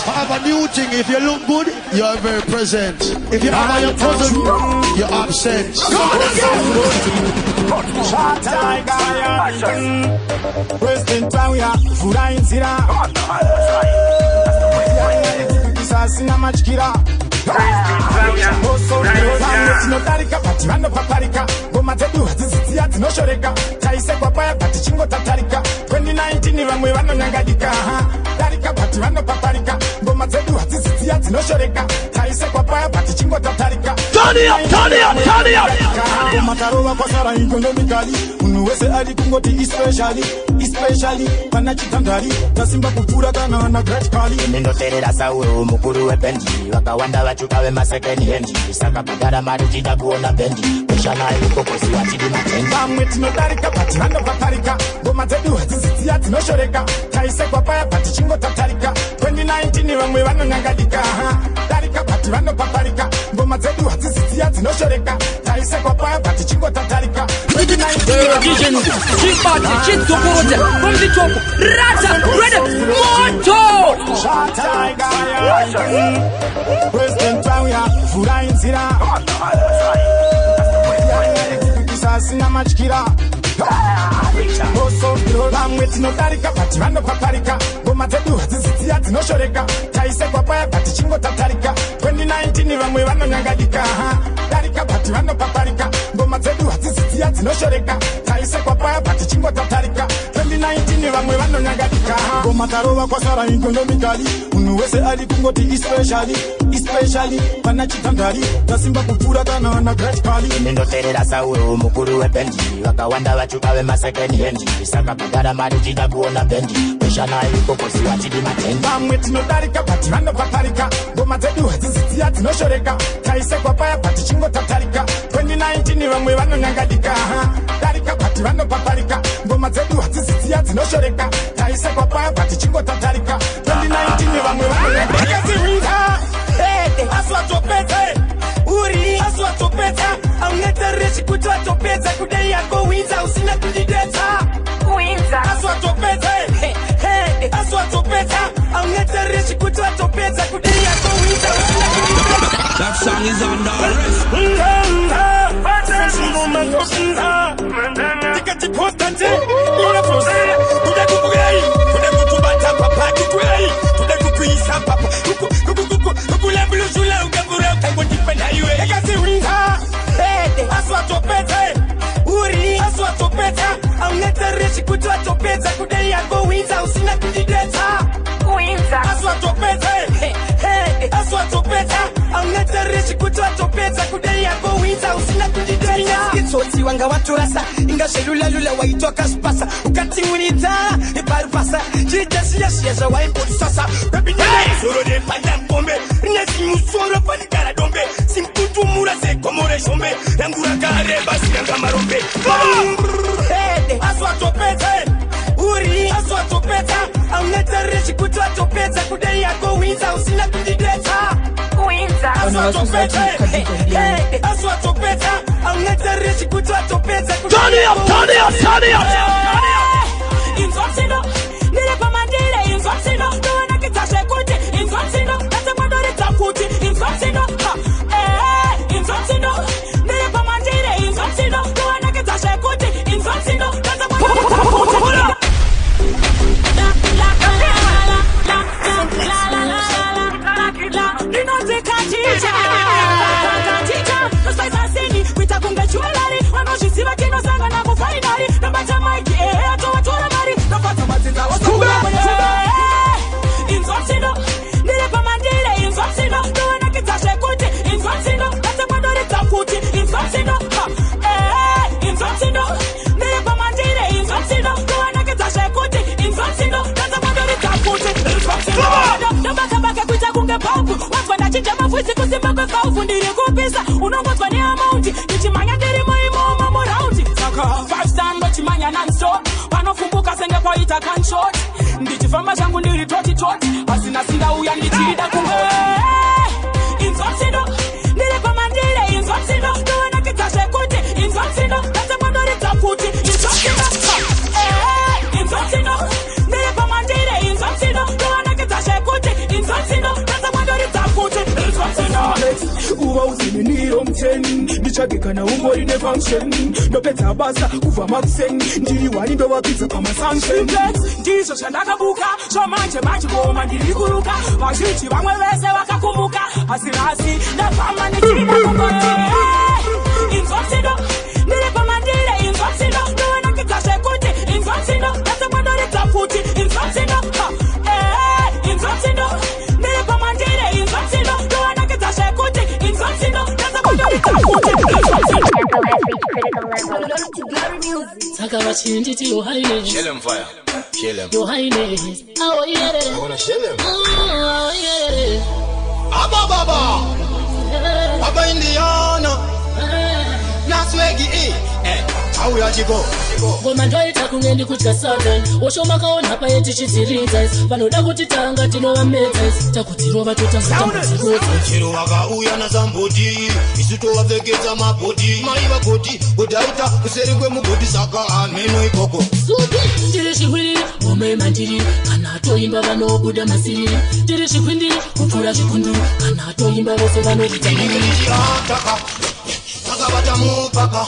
I have a new thing. If you look good, you are very present. If you are your present, you're absent. President Tawia, Fura Inzira. Sasina Machkira. Tinotarika pati vanopaparika ngoma dzedu hadzizidziya dzinoshoreka taisekwa paya pati chingo tatarika 2019 vamwe vanonyangadika darika pati vanopaparika ngoma dzedu hadzizidziya dzinoshoreka taisekwa paya pati chingo tatarika ngoma tarova kwasara economically munhu wese ari kungoti especially pana chitandari tasimba kupfuura kana vana gratically ndinoterera sauro mukuru webendi vakawanda vachuka vemasekeni hendi saka bhadhara mari uchida kuona bendi peshanayo ukokosi wachidi matendi vamwe tinodarika pati vanopaparika ngoma dzedu hadzizidziya dzinoshoreka taisekwa paya pati chingo tatarika 2019 vamwe vanonyangadika darika pati vanopaparika ngoma dzedu hadzizidziya dzinoshoreka taisekwa paya pati chingo tatarika 2019 President Tawia, Fura Inzira. Sasina Machkira. Vamwe tinodarika pati vanopaparika ngoma dzedu hadzizidziya dzinoshoreka taisekwa paya pati chingo tatarika 2019 vamwe vanonyangadika darika pati vanopaparika ngoma dzedu hadzizidziya dzinoshoreka taisekwa paya pati chingo tatarika 2019 vamwe vanonyangadika ngoma tarova kwasara economically munhu wese ari kungoti especially pana chitandari tasimba kupfuura kana vana gratically ndinoterera sauro mukuru webendi vakawanda vachuka vemasekeni hendi saka bhadhara mari uchida kuona bendi peshanayo ukokosi wachidi matendi vamwe tinodarika pati vanopaparika ngoma dzedu hadzizidziya dzinoshoreka taisekwa paya pati chingo tatarika 2019 vamwe vanonyangadika darika pati vanopaparika ngoma dzedu hadzizidziya dzinoshoreka taisekwa paya pati chingo tatarika 2019 vamwe vanonyangadika aswatopedze uri aswatopedza aunetereshi kuti watopedza kudai yako winza usina kundidetsa aswatopedze aswatopedza aunetereshi kuti watopedza kudai yako winza usina kundidetsa. That song is on the rest. Tsotsi wanga watorasa ingazvelula waitoka spasa ukatingwinidza iparipasa chidasiyasiya zvawaimborisasa pepinezoro nepanda mpombe nezimusoro panikara dombe simkutumura segomore shombe rangu rakareba siyanga marombe aswatopedze uri aswatopedza aunetereshi kuti watopedza kudai yako winza usina kundidetsa aswatopedze aswatopedza aunetereshi kuti watopedza inzwatsino ndiri pamandire inzwatsino ndoonakidza zvekuti inzwatsino natsemwandoridza kuti inzwatsino inzwatsino ndiri pamandire inzwatsino ndoonakidza zvekuti inzwatsino Kuita kunge jewelry, wanozviziva tinosangana kufainari nobata maiki atovatora mari nofadza madzidzi Nobaka baka kuita kunge pampu Watwa na chinja mafuisi kusimba kwe kaufu Ndiri kupisa unongotwa ni amounti Nichimanya ndiri moimo mamo raundi Saka 5 star ndo chimanya non-stop Pano fumbuka senge kwa ita gunshot Ndichifamba shangu ndiri toti Asina sinda uya ndichida kunge Inzopsido Ndiri komandire inzopsido Duwana kitashe kuti Inzopsido Kase mwandori takuti Inzopsido Inzopsido Ndiri komandire inzopsido Duwana kitashe kuti Inzopsido Kase mwandori takuti Inzopsido Uwa uzini niro mteni Ndichagika na umori ne function Ndopeta basa kufa maxen Ndiri wani ndo wakiza kama sunshine Ndizo shandaka buka Shomanje goma ndiri kuruka Vajichi vamwe vese wakakumuka Asirasi na fama nichida kungoe Inzopsido Ndiri komandire inzopsido Duwana kitashe kuti Inzopsido Kase mwandori takuti Inzopsido Inzopsido Ndiri komandire inzopsido Duwana kitashe kuti Inzopsido Kase mwandori takuti Taka wachinditi yo highness Shell him fire Shell him Yo highness Oh yeah I wanna shell him Oh yeah Baba Baba Indiana Naswegi How ya chigo Ngoma ndoita kungendi kutya Southern Oshoma kaona hapa yeti chitiriza Vanoda kuti tanga tino meta Takutirova totanga tambuziroza Chiro waka uya na zambodi Isuto wavegeza mabodi Maiva koti Udaita kuserikwe mugodi saka Ameno ikoko Suki Ndiri shihwiri Ome mandiri Kana toimba vano buda masiri Ndiri shikwindi Kupura shikundu Kana toimba vose vano vitamini Takabata mupaka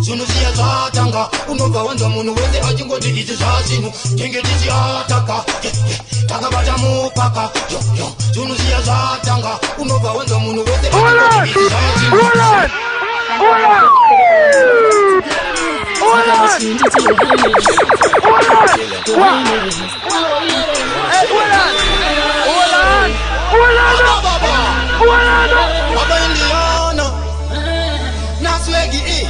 Zunuziya zatanga Unova wanza munu weze achingoti izi zazinu Kenge tizi ataka Takabata mupaka Zunuziya zatanga Unova wanza munu weze achingoti izi zazinu Baba Indiana Naswegi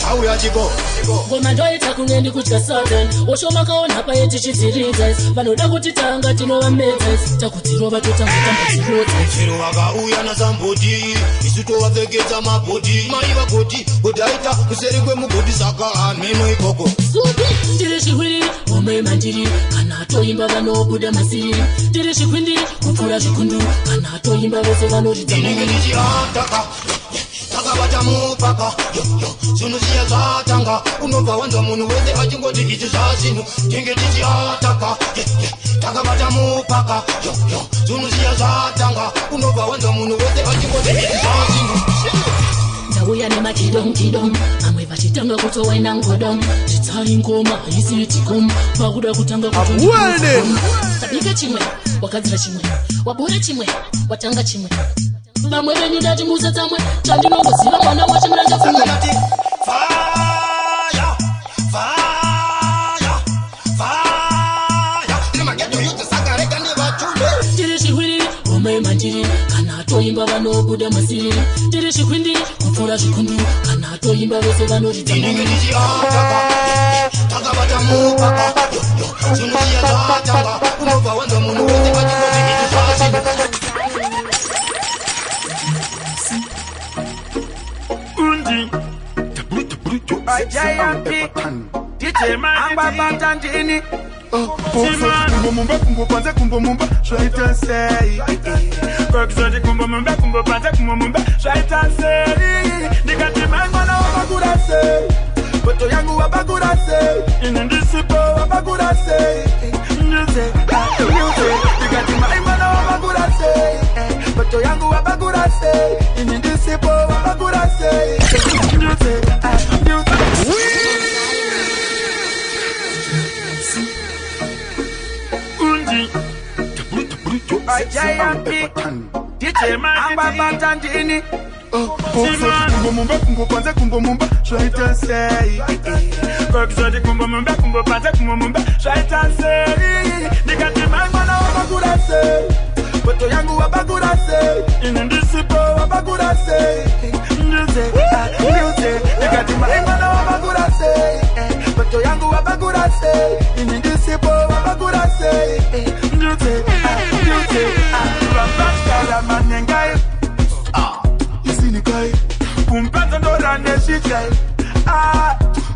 How ya chigo Ngoma ndoita kungendi kutya Southern Oshoma kaona hapa yeti chitiriza Vanoda kuti tanga tino meta Takutirova totanga tambuziroza Chiro waka uya na zambodi Isuto wavegeza mabodi Maiva koti Udaita kuserikwe mugodi saka Ameno ikoko Suki Ndiri shihwiri Ome mandiri Kana toimba vano buda masiri Ndiri shikwindi Kupura shikundu Kana toimba vose vano vitamini Takabata mupaka Zunuziya zatanga Unova wanza munu weze achingoti izi zazinu Kenge tizi ataka Takabata mupaka Zunuziya zatanga Unova wanza munu weze achingoti izi zazinu Ndauya nematidom amwe vachitanga kutowaina ngodom zvitsari ngoma haisi tikom pakuda kutanga kutabika chimwe wakadzira chimwe wabura chimwe watanga chimwe vamwe venyu ndati musa tsamwe chandinongoziva mwana wacho muranja pfumwe ndiri shihwiri ome mandiri kana atoimba vanobuda masiri ndiri shikwindi kupfura zvikundu kana atoimba vese vanoritamini takabata mupaka zunuziya zatanga unova wanza munhu wese achingoti izi zvazinu Undi DJ Amba Bantantini kumbo mumba kumbo panza kumbo mumba shaita sei Kokzodi kumbo mumba kumbo panza kumbo mumba shaita sei Nikati mangwana wabagura sei Boto yangu wabagura sei Inendisipo wabagura sei Nyuze Nikati mangwana wabagura sei Boto yangu wabagura sei Inendisipo wabagura sei Nyuze Undi DJ Amba Bantantini kumbo mumba kumbo panza kumbo mumba shaita sei Kokzodi kumbo mumba kumbo panza kumbo mumba shaita sei Nikati mangwana wabagura sei Boto yangu wabagura sei Inendisipo wabagura sei Nyuze Nikati mangwana wabagura sei Boto yangu wabagura sei Inendisipo wabagura sei Nyuze neshike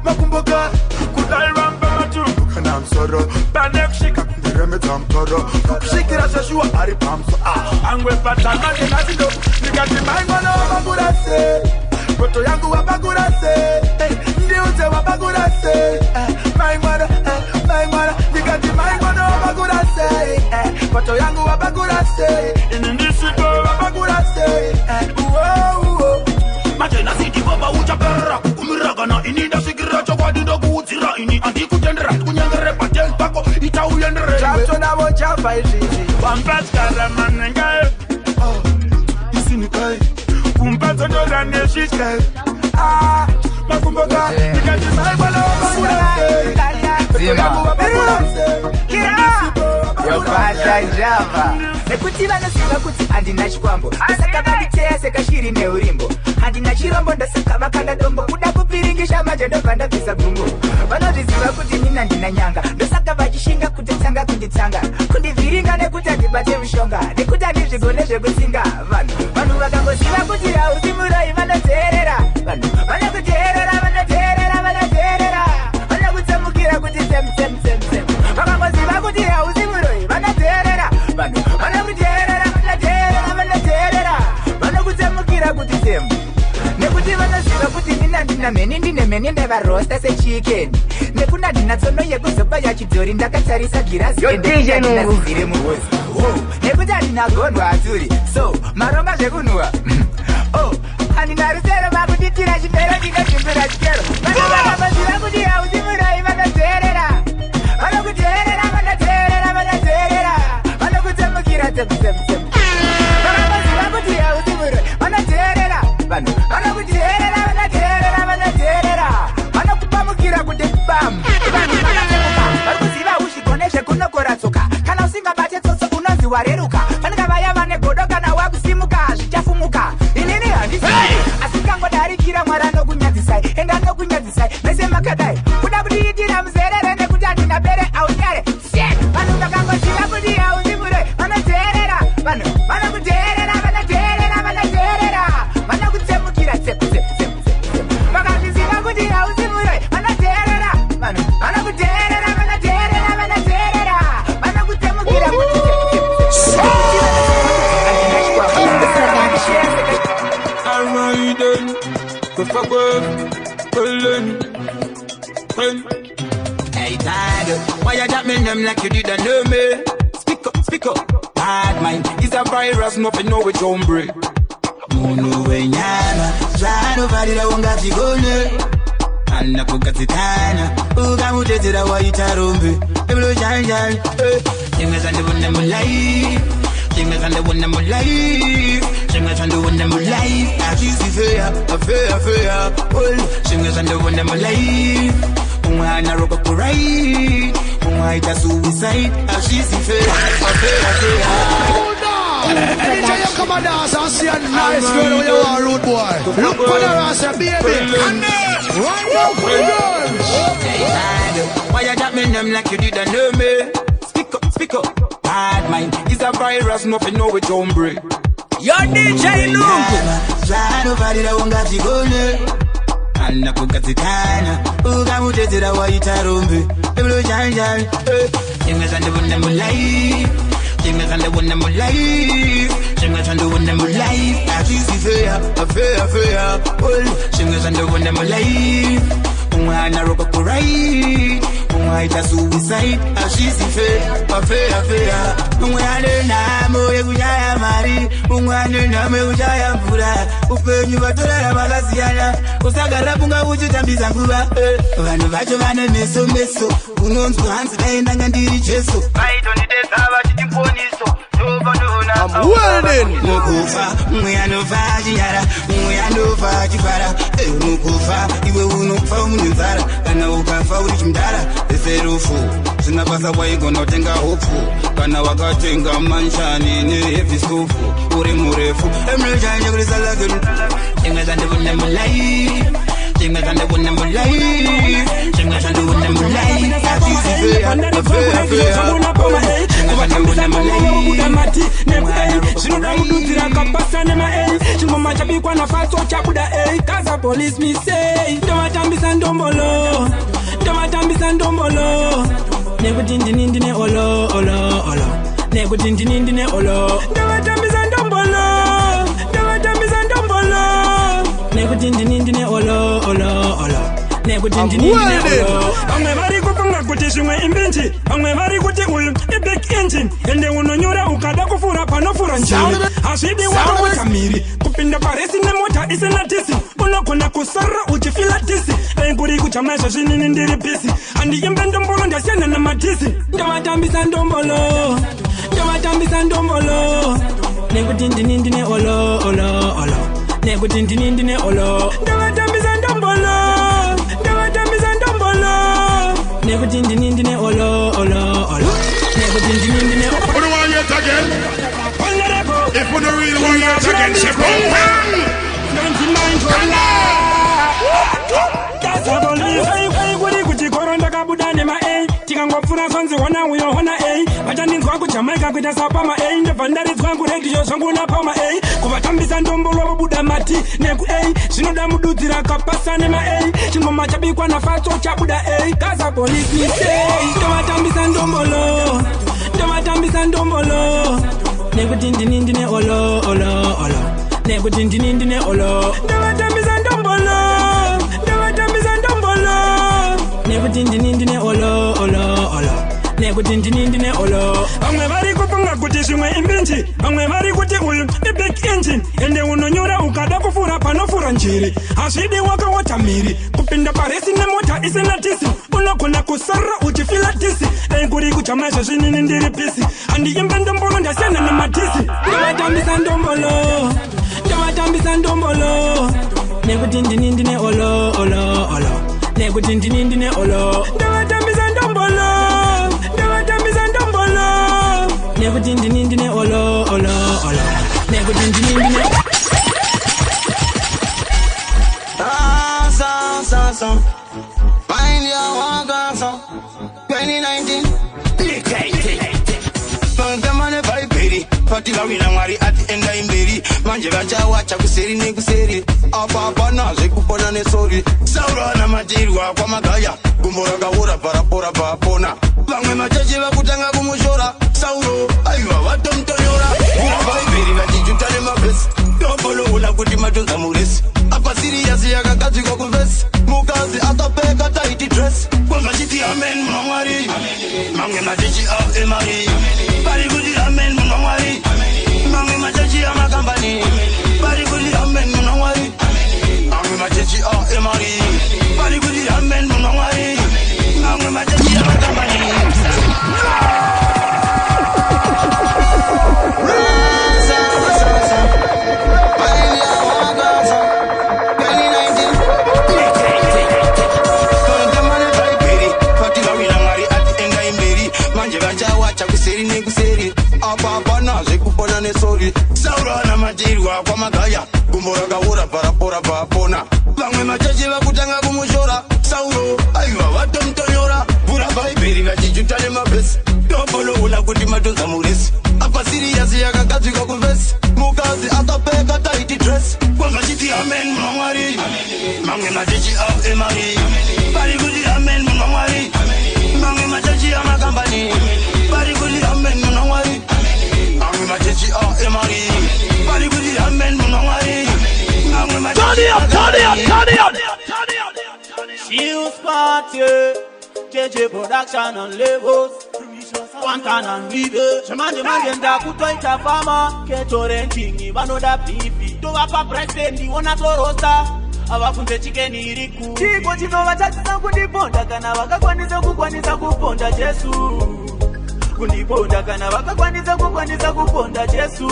makumbuka kutairamba matumbuka na msoro banekushika kundiremeta mtoro kukushikira shashua ari pamso angwe patana kenazido nikati maingwana wabagurase koto yangu wabagurase ndiuze wabagurase maingwana nikati maingwana wabagurase koto yangu wabagurase inindisipo wabagurase Matena siti baba uchapera kumiragana inida sikira chokwadinda kuutsira ini andikutendera kunyangere patel pako itauyendere chacho nabo chapa izvi wampaskara manengae isinikai kumpatso ndoraneshike makumboka nikati maibala wabagurase yopata njava nekuti vanoziva kuti handina chikwambo ndasaka vanditeya sekashiri neurimbo handina chirombo ndasaka vakanda dombo kuda kupiringisha manje ndobva ndabvisa gumbo vanozviziva kuti nina ndina nyanga ndosaka vachishinga kutitsanga kunditsanga kundivhiringa nekuti handibate mushonga nekuti handizvigone zvekutsinga vanhu vakangoziva kuti hausi muroi vanoteerera vanhu vanokuteerera vanokutsemukira kuti semsemsemsem vakangoziva kuti hausi muroi vanoteerera vanhu vanokuteerera vanokutsemukira kuti semu nekuti vanoziva kuti ndina mheni ndine mheni ndavarosta sechikeni nekuna ndina tsono yekuzoba yachidhori ndakatarisa girasi endinazizire muhozi nekuti handina gondwa haturi so maronga zvekunhuwa handina rusero makunditira chipero ndinozvimbira chikero vanavakangoziva kuti hausi muroi vanoteerera vanokutsemukira semsemsem vakangoziva kuti hausi muroi vanoteerera vanhu vanokuteerera vanokupamukira kuti bam vanhu vanatsemuka vari kuziva uzvigone zvekunokora tsoka kana usingabate tsotso unonzi wareruka vanenge vaya vane godo kana wakusimuka zvichafumuka inini handisii asi kangodarikira mwari anokunyadzisai ende anokunyadzisai mese makadai kuda kutiitira muzerere nekuti handina bere aunyare vanhu vakangoziva kuti hausi muroi vanoteerera vanhu vanokuteerera vanokutsemukira tseptseptsep vakazviziva kuti hausi muroi vanoteerera vanhu vanokuteerera vanokutsemukira kuti Hey tiger, why you drop me name like you didn't know me? Speak up, bad mind is a virus, nothing know with hombre. Munu wenyama, zano valila wonga jigone. Anna kukatitana, uga mutetera waitarumbi. Eblo janjan, Jingas and the one them alive. Jingas and the one them alive. Jingas and the one them alive. I see fair. Jingas and the one them alive. Umwana roba kurai. Umwaita suicide. I see fair. Anytime you come and dance and see a nice girl when you are rude boy. Look for the ass and baby. Right now for the girls. Why you drop me name like you didn't know me? Speak up. Bad mind is a virus, nothing know with hombre. Your DJ Lungu. Zano valila wonga jigone. Anna kukatitana, uga mutetera waitarumbi. Eblo janjan, Jingas and the one them alive. Jingas and the one them alive. Jingas and the one them alive. I see fair. Jingas and the one them alive. Umwana roba kurai. Umwaita suicide. I see fair. Umwana namo yekunyaya mari. Umwana namo yekunyaya mvura. Upenyu vatorara vakasiyana. Usagara bunga uchitambiza nguva. Vanhu vacho vane meso. Unonzwa hanzi daenda ngandiri Jesu. Vaitondidetsa vachitimponiso. I'm welding. Mukufa, mweyanova chinyara, mweyanova chifara. Mukufa, iwe unofa umunzara. Kana ukafa uri chimdara, eserufu. Sina basa waigona utenga hofu. Kana wakatenga manshani neefiskofu. Uri murefu, emrejanye kurisala genu. Jingas and the one them alive. Jingas and the one them alive. Jingas and the one them alive. Shinoda mudutira kapasa nema chingoma chabi chabikwa na faso chabuda kaza police me say ndomatambisa ndombolo nekutindinindine olo nekutindinindine olo ndomatambisa ndombolo nekutindinindine olo nekutindinindine olo amwe vari kufunga kuti zvimwe imbenji amwe vari kuti uyu iback engine ende unonyura ukada kufura panofura njiri hazvidi wakaweka miri kupinda paresi nemota isina tisi unogona kusarira uchifila tisi dai kuri kuchamaizva zvinini ndiri pisi handiimbe ndombolo ndasiyana namatisi ndomatambisa ndombolo nekutindinindine olo nekutindinindine olo ndomatambisa ndombolo nekutindinindine olo nekutindinindine olo. What do I yet again? If we don't really want yet again, she broke down. 99 that's a police. Hey, kuri kuti koronda kabuda nema tikangopfura sonzi hona uyo hona vatandinzwa kujamaika kuita sapama ndebvandaridzwa kuredio zvangu napama kuvatambisa ndombolo vobuda mati neku zvinoda mududzira kapasa nema chingoma chabikwa nafatso chabuda kaza police mistake ndovatambisa ndombolo nekutindinindine olo nekutindinindine olo ndovatambisa ndombolo nekutindinindine olo nekutindinindine olo amwe vari kufunga kuti zvimwe imbinji amwe vari kuti uyu iback engine ende unonyura ukada kufura panofura njiri hazvidi wakawota miri kupinda paresi nemota isina tisi unogona kusarira uchifila tisi dai kuri kuchamaizva zvinini ndiri pisi handiimbe ndombolo ndasiyana namatisi ndovatambisa ndombolo nekutindinindine olo nekutindinindine olo ndovatambisa ndombolo nekutindinindine olo nekutindinindine so find your walk so 2019 Pangamane baby Fatila wina mwari ati enda imberi Manje vachawacha kuseri nekuseri Apa naze kupona nesori Saura na majirwa kwa magaya Gumbora kaura parapora papona Vangwe machache vakutanga kumushora Sauro ayuwa watomtonyora Kuna baiberi vachijutane mabesi Dobolo ula kuti matonza muresi Apa serious yakagazi kwa kuvesi Mukazi atapeka tight dress Kwa machiti amen mwari Mangwe machache emari Bari kuti amen mwari Mangwe machache amakambani Bari kuti amen mwari Mangwe machache emari Bari kuti amen mwari Mangwe machache amakambani Nesori Saura na majirwa kwa magaya Gumbora kaura parapora papona Vangwe machache vakutanga kumushora Sauro ayuwa watomtonyora Vura baiberi vachijutane mabesi Dobolo ula kuti matonza muresi Apa serious yakagazi kwa kuvesi Mukazi atapeka tight dress Kwa machiti amen mwari Mangwe machache emari Bari kuti amen mwari Mangwe machache amakambani Bari kuti amen mwari Machechi emari Bari kuti amen mwari Turn it up Shields party JJ production on levels One can and leave Shemanje magenda kutoita fama Ketore nchingi vanoda pipi Tovapa president wana torosta Avafunze chikeni iriku Chiko chinova chatisa kundiponda Kana vakakwanisa kuponda Jesu Kundiponda kana vakakwanisa kuponda Jesu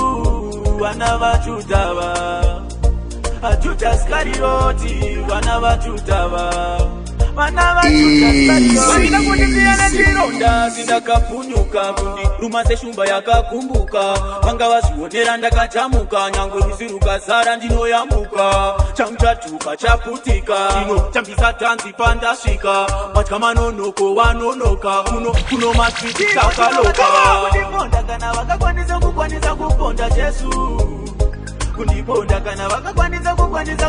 Vana vachutava Judas Karioti Vana vachutava Vana vachutava Vavina kundipiyana chironda Sindakapunyuka Ruma seshumba yakakumbuka Vanga vazvionera ndakachamuka Nyango rusiruka zara ndinoyamuka Changu chatuka chaputika Chambisa tanzi pandasvika Matya manonoko wanonoka Kuno masviti takaloka Kundiponda kana vakakwanisa kuponda Jesu kundiponda kana vakakwanisa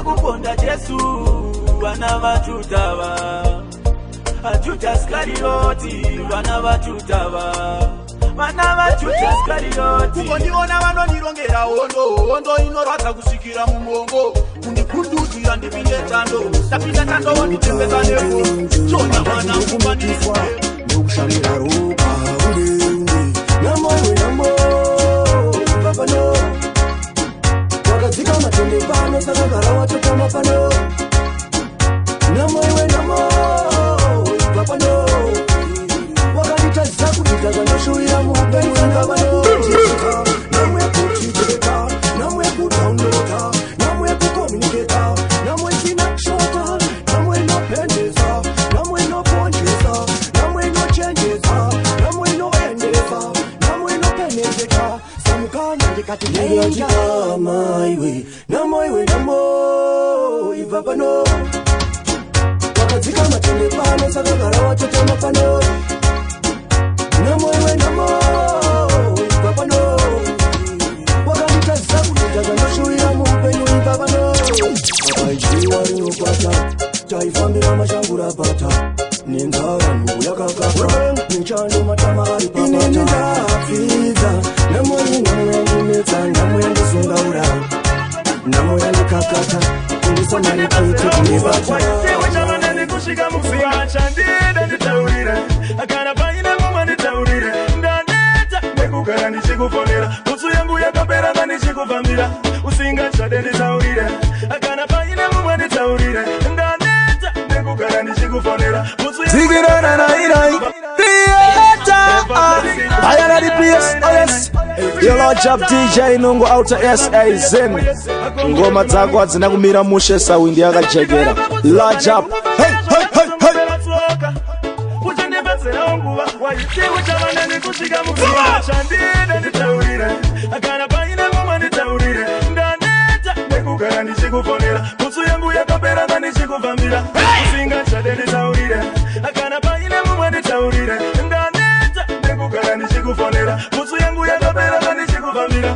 kuponda Jesu vana vatutava Judas Karioti vana vatutava vana vaJudas Karioti kundiona vanondirongera hondo inorwadza kusvikira mumongo kundikundudira ndipinde tando tapinda tando wanditembeza nefu chona mwana kufanise ndokushamira ropa ulengi namo pano wakadzika matonde pano sakagara watotama pano namo pano wakanditadzisa kuita zvanoshuwira muupenyu wanga pano namo yekutiteka namo yekudownloada namo yekucommunicata namo isinashota namo inopendeza namo inoponjeza namo inochenjeza namo inoendeza namo inopenezeka samukana ndikati ndeyatikama iwe namo ibva pano wakadzika matende pano sakagara watotama pano namo ibva pano wakanditadzisa kuita zvanoshuwira muupenyu ibva pano akaijiwa rinopata taifambira mashangu rapata nenzara nhungu yakakaka nechando matama ari papata ndapfidza namo yandinetsa namo yandisungaura namo yandikakata kundisamari kuitse kunibata kusvika muzuva chandida nditaurire akana paine mumwe nditaurire ndaneta nekugara ndichikufonera butsu yangu yakapera ndandichikufambira usingachade nditaurire akana paine mumwe nditaurire ndaneta nekugara ndichikufonera butsu I am the place, oh yes. Your Lord Job DJ Nungu outer SA Zen. Ngoma dzako hadzina kumira mushe sawindi yakajegera. Lord Job. Hey.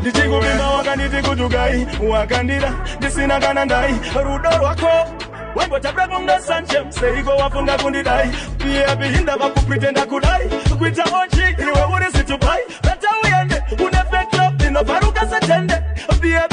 ndichikuvimba wakanditi kutugai wakandira ndisina kana ndai rudo rwako wangotapira kunga sanje seiko wafunga kundidai pia bihinda vakupritenda kudai kuita ochi iwe uri situpai beta uyende unefekto inoparuka satende pia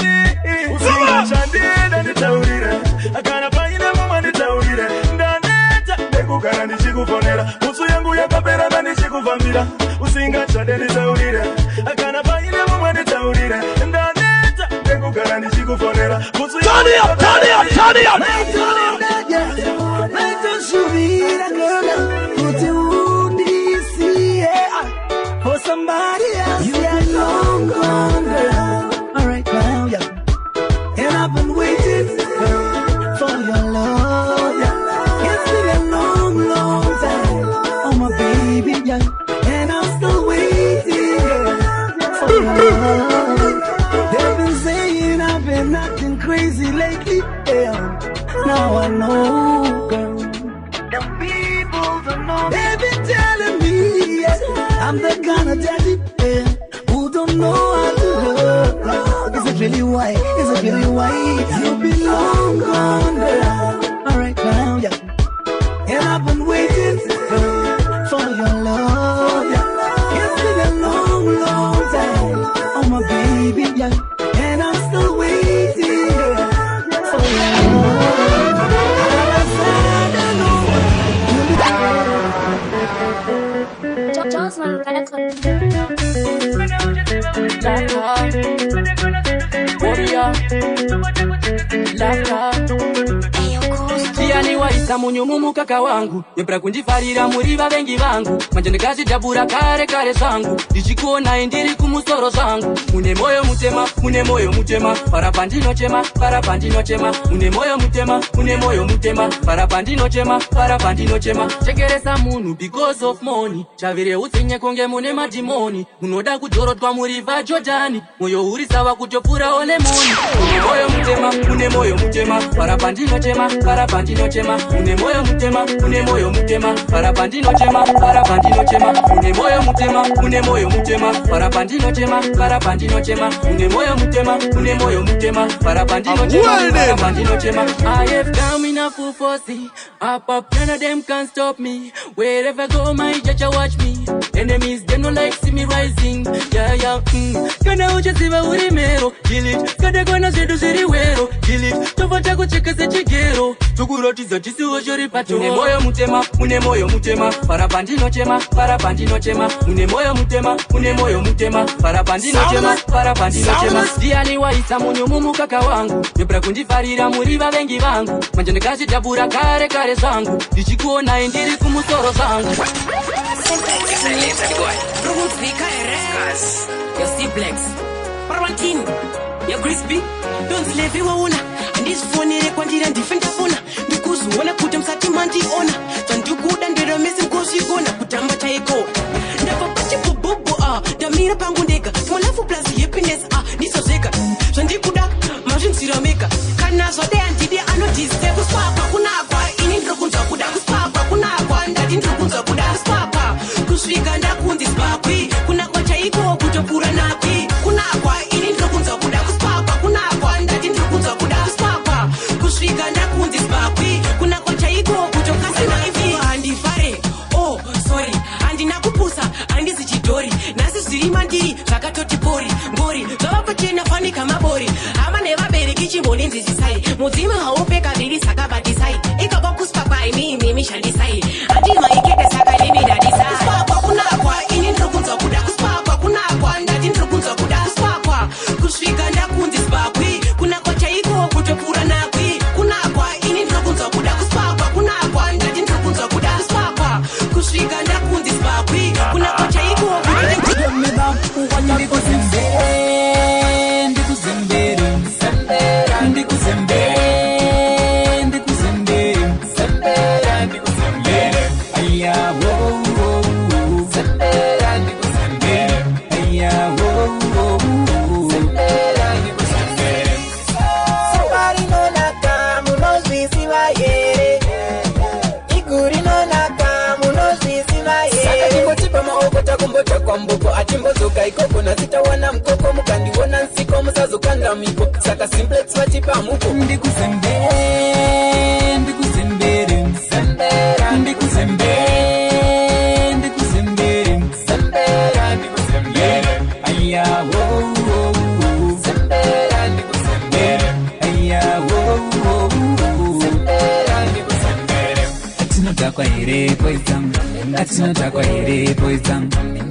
usingachandida nditaurire akana paine mumwe nditaurire ndaneta nekugara ndichikufonera butsu yangu yakapera ndandichikufambira usingachade nditaurire akana paine mumwe nditaurire ndaneta nekugara ndichikufonera butsu yangu for somebody else. You are long gone, girl. All right now, yeah. And I've been waiting for your love. Yeah. It's been a long time. Oh my baby, yeah. And I'm still waiting for your love. They've been saying I've been acting crazy lately. Yeah. Now I know, girl. The people don't know. They've been telling me, yeah, I'm the kind of daddy, yeah, who don't know how to love. Is it really white? Is it really white? You've been long gone, girl. All right now, yeah. And I've been waiting for your love, yeah. It's been a long time. Oh my baby, yeah. And I'm still waiting for your love. Johnson Record. Warrior, Tiani waisa munyumu mukaka wangu Yepra kundifarira muri vavengi vangu Manje ndikazvidhabhura kare zvangu Ndichikuona indiri kumusoro zvangu Mune moyo mutema Parapandinochema Mune moyo mutema Parapandinochema Chekeresa munhu because of money Chavire utsinye konge mune madimoni Munoda kudzorotwa muri vaJordani Moyo uri sawa kutopfura ole moni Mune moyo mutema Parapandinochema Une moyo mutema, une moyo mutema. Parapandino chema, parapandino chema. Une moyo mutema, une moyo mutema. Parapandino chema, parapandino chema. Une moyo mutema, une moyo mutema. Parapandino chema, parapandino chema. I have come in a full force. Up, none of them can stop me. Wherever I go, my judge watch me. Enemies, they don't like see me rising. Yeah. Kana uche siva urimero. Kill it. Kada gwana zedu ziriwero. Kill it. Tofata kucheka se chigero. Tukurotiza tisi oshori pato. Une moyo mutema, une moyo mutema. Parapandino chema, parapandino chema. Une moyo mutema, une moyo mutema. Parapandino chema, parapandino chema. Diani waisa munyo mumu kaka wangu. Nebra kundifarira muriva vengi vangu. Manjane kashi jabura kare kare zangu. Dichikuona indiri kumusoro zangu. Your Steve Parwantin, your Crispy, don't slave you ona. And this phone is a quantity and different phone. Because when I put them sati manti ona. Don't do good and they're missing cause you gonna put them at a go. Never put you for bobo the mira pangundeka. Mwalafu plus happiness niso zeka. Sandikuda, margin sirameka. Kana so de antidi anotis te kuspapa kunakwa. Inintro kunza kuda kuspapa kunakwa. Ndadintro kunza kuda kuspapa. Kusvika ndakundi spakwi. Kunakwa chaiko kutopura nakwi. Kunakwa inintro kunza kuda kuspapa kunakwa. Ndadintro kunza kuda kuspapa. Kusvika ndakundi spakwi. Kunakwa chaiko kutokasa nakwi. Handifare, oh sorry. Handinakupusa, handizichidori. Nasi zirimandiri, zakatoti bori. Ngori, zavapachena fani kama bori. Ama neva bereki chimboni zisai. Muzima haupeka vili sakabatisai. Ikaba kuspapa imi mishandisai. Adima ikete saka limi dadisai. Kuspapa kunakwa inintro kunza kuda kuspapa kunakwa. Ndadintro kunza kuda kuspapa. Kusvika ndakundi spakwi. Kunakwa chaiko kutopura nakwi. Kunakwa inintro kunza kuda kuspapa kunakwa. Ndadintro kunza kuda kuspapa. Kusvika ndakundi spakwi. Kunakwa chaiko kutopura achimbozoka ikoko nasitawana mkoko mukandiona nsiko musazokanda miko saka simplex vachipa muko ndikuzembere ndikuzembere sembera ndikuzembere ndikuzembere sembera ndikuzembere aya wo sembera ndikuzembere aya wo sembera ndikuzembere atinotakwa here poizam atinotakwa here poizam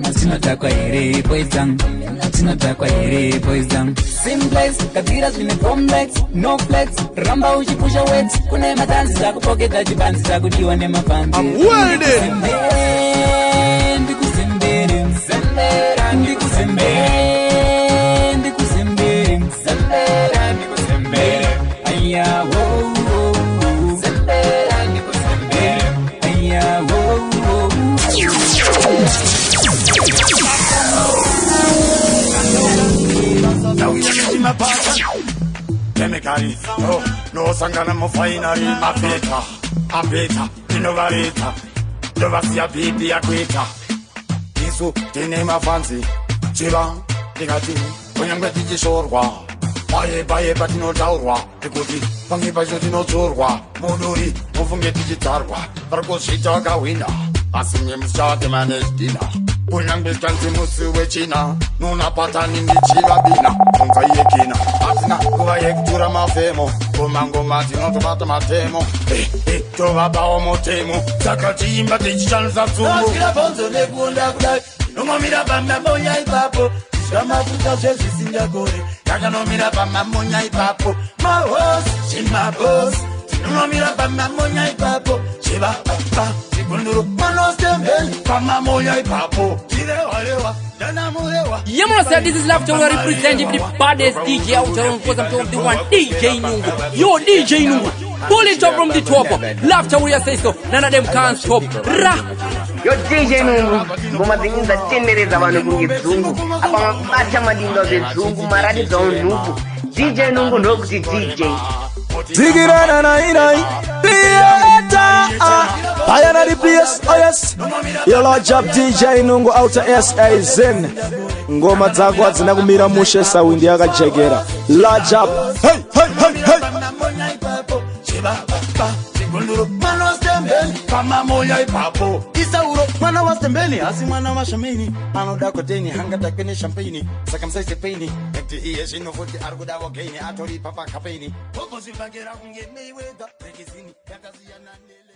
atinotakwa here poizam atinotakwa here poizam simplex kadira zvine complex no flex ramba uchipusha wet kune matanzi dzakupoketa chibanzi dzakudiwa nemafanzi ndikuzembere sembera ndikuzembere ndikuzembere sembera ndikuzembere ayawo sembera ndikuzembere ayawo Chemically, no sangana mo finally. Apeta, innovator. Dovasia bibi akweta. Isu tine mafanzi. Chiba, digati, onyangwe tijishorwa. Baye batino taurwa. Ekuti, pangi bajotino chorwa. Moduri, mufunge tijitarwa. Vargo shita gawina. Asimye mshate manage dinner. Punyangwe kanti musu wechina. Nuna patani nichiva bina. Unza yekina. Atina kuwa yektura mafemo. Kumango matino tobata matemo. Tova bao motemo. Sakati imba tichichanza sumo. Naskila bonzo nekunda kudai. Nungomira bamba moya ipapo. Shama futa shesi singa kore. Kaka nomira bamba moya ipapo. My boss, she my boss. Nungomira bamba moya ipapo. Shiba papa. Yeah, man, sir, this is Laughter. We are representing the baddest DJ out there. Of course, I'm talking to one DJ Nungu. Yo, DJ Nungu. Pull it up from the top. Laughter, we are say so. None of them can't stop. Ra. Yo, DJ Nungu. Goma zingiza tendereza vanu kungizungu. Apa mabacha madindo zezungu. Maradi za unungu. DJ Nungu ndo kuti DJ. Zigirana na inai. water. I am the place, oh yes. Your Lord Job DJ Nungo Outer SA Zen. Ngoma zako hazina kumira mushe sawindi yakajegera. Lord Job. Hey, hey, hey, hey. Mwana wa stembeni kama moya ipapo Isauro mwana wa stembeni asi mwana wa shamini Mano dako teni hanga takene champagne Saka msaise peni Ekti iye shino futi argo dawo geni Atori papa kapeni Popo zivagera unge meiweda Rekizini yakazi ya nanele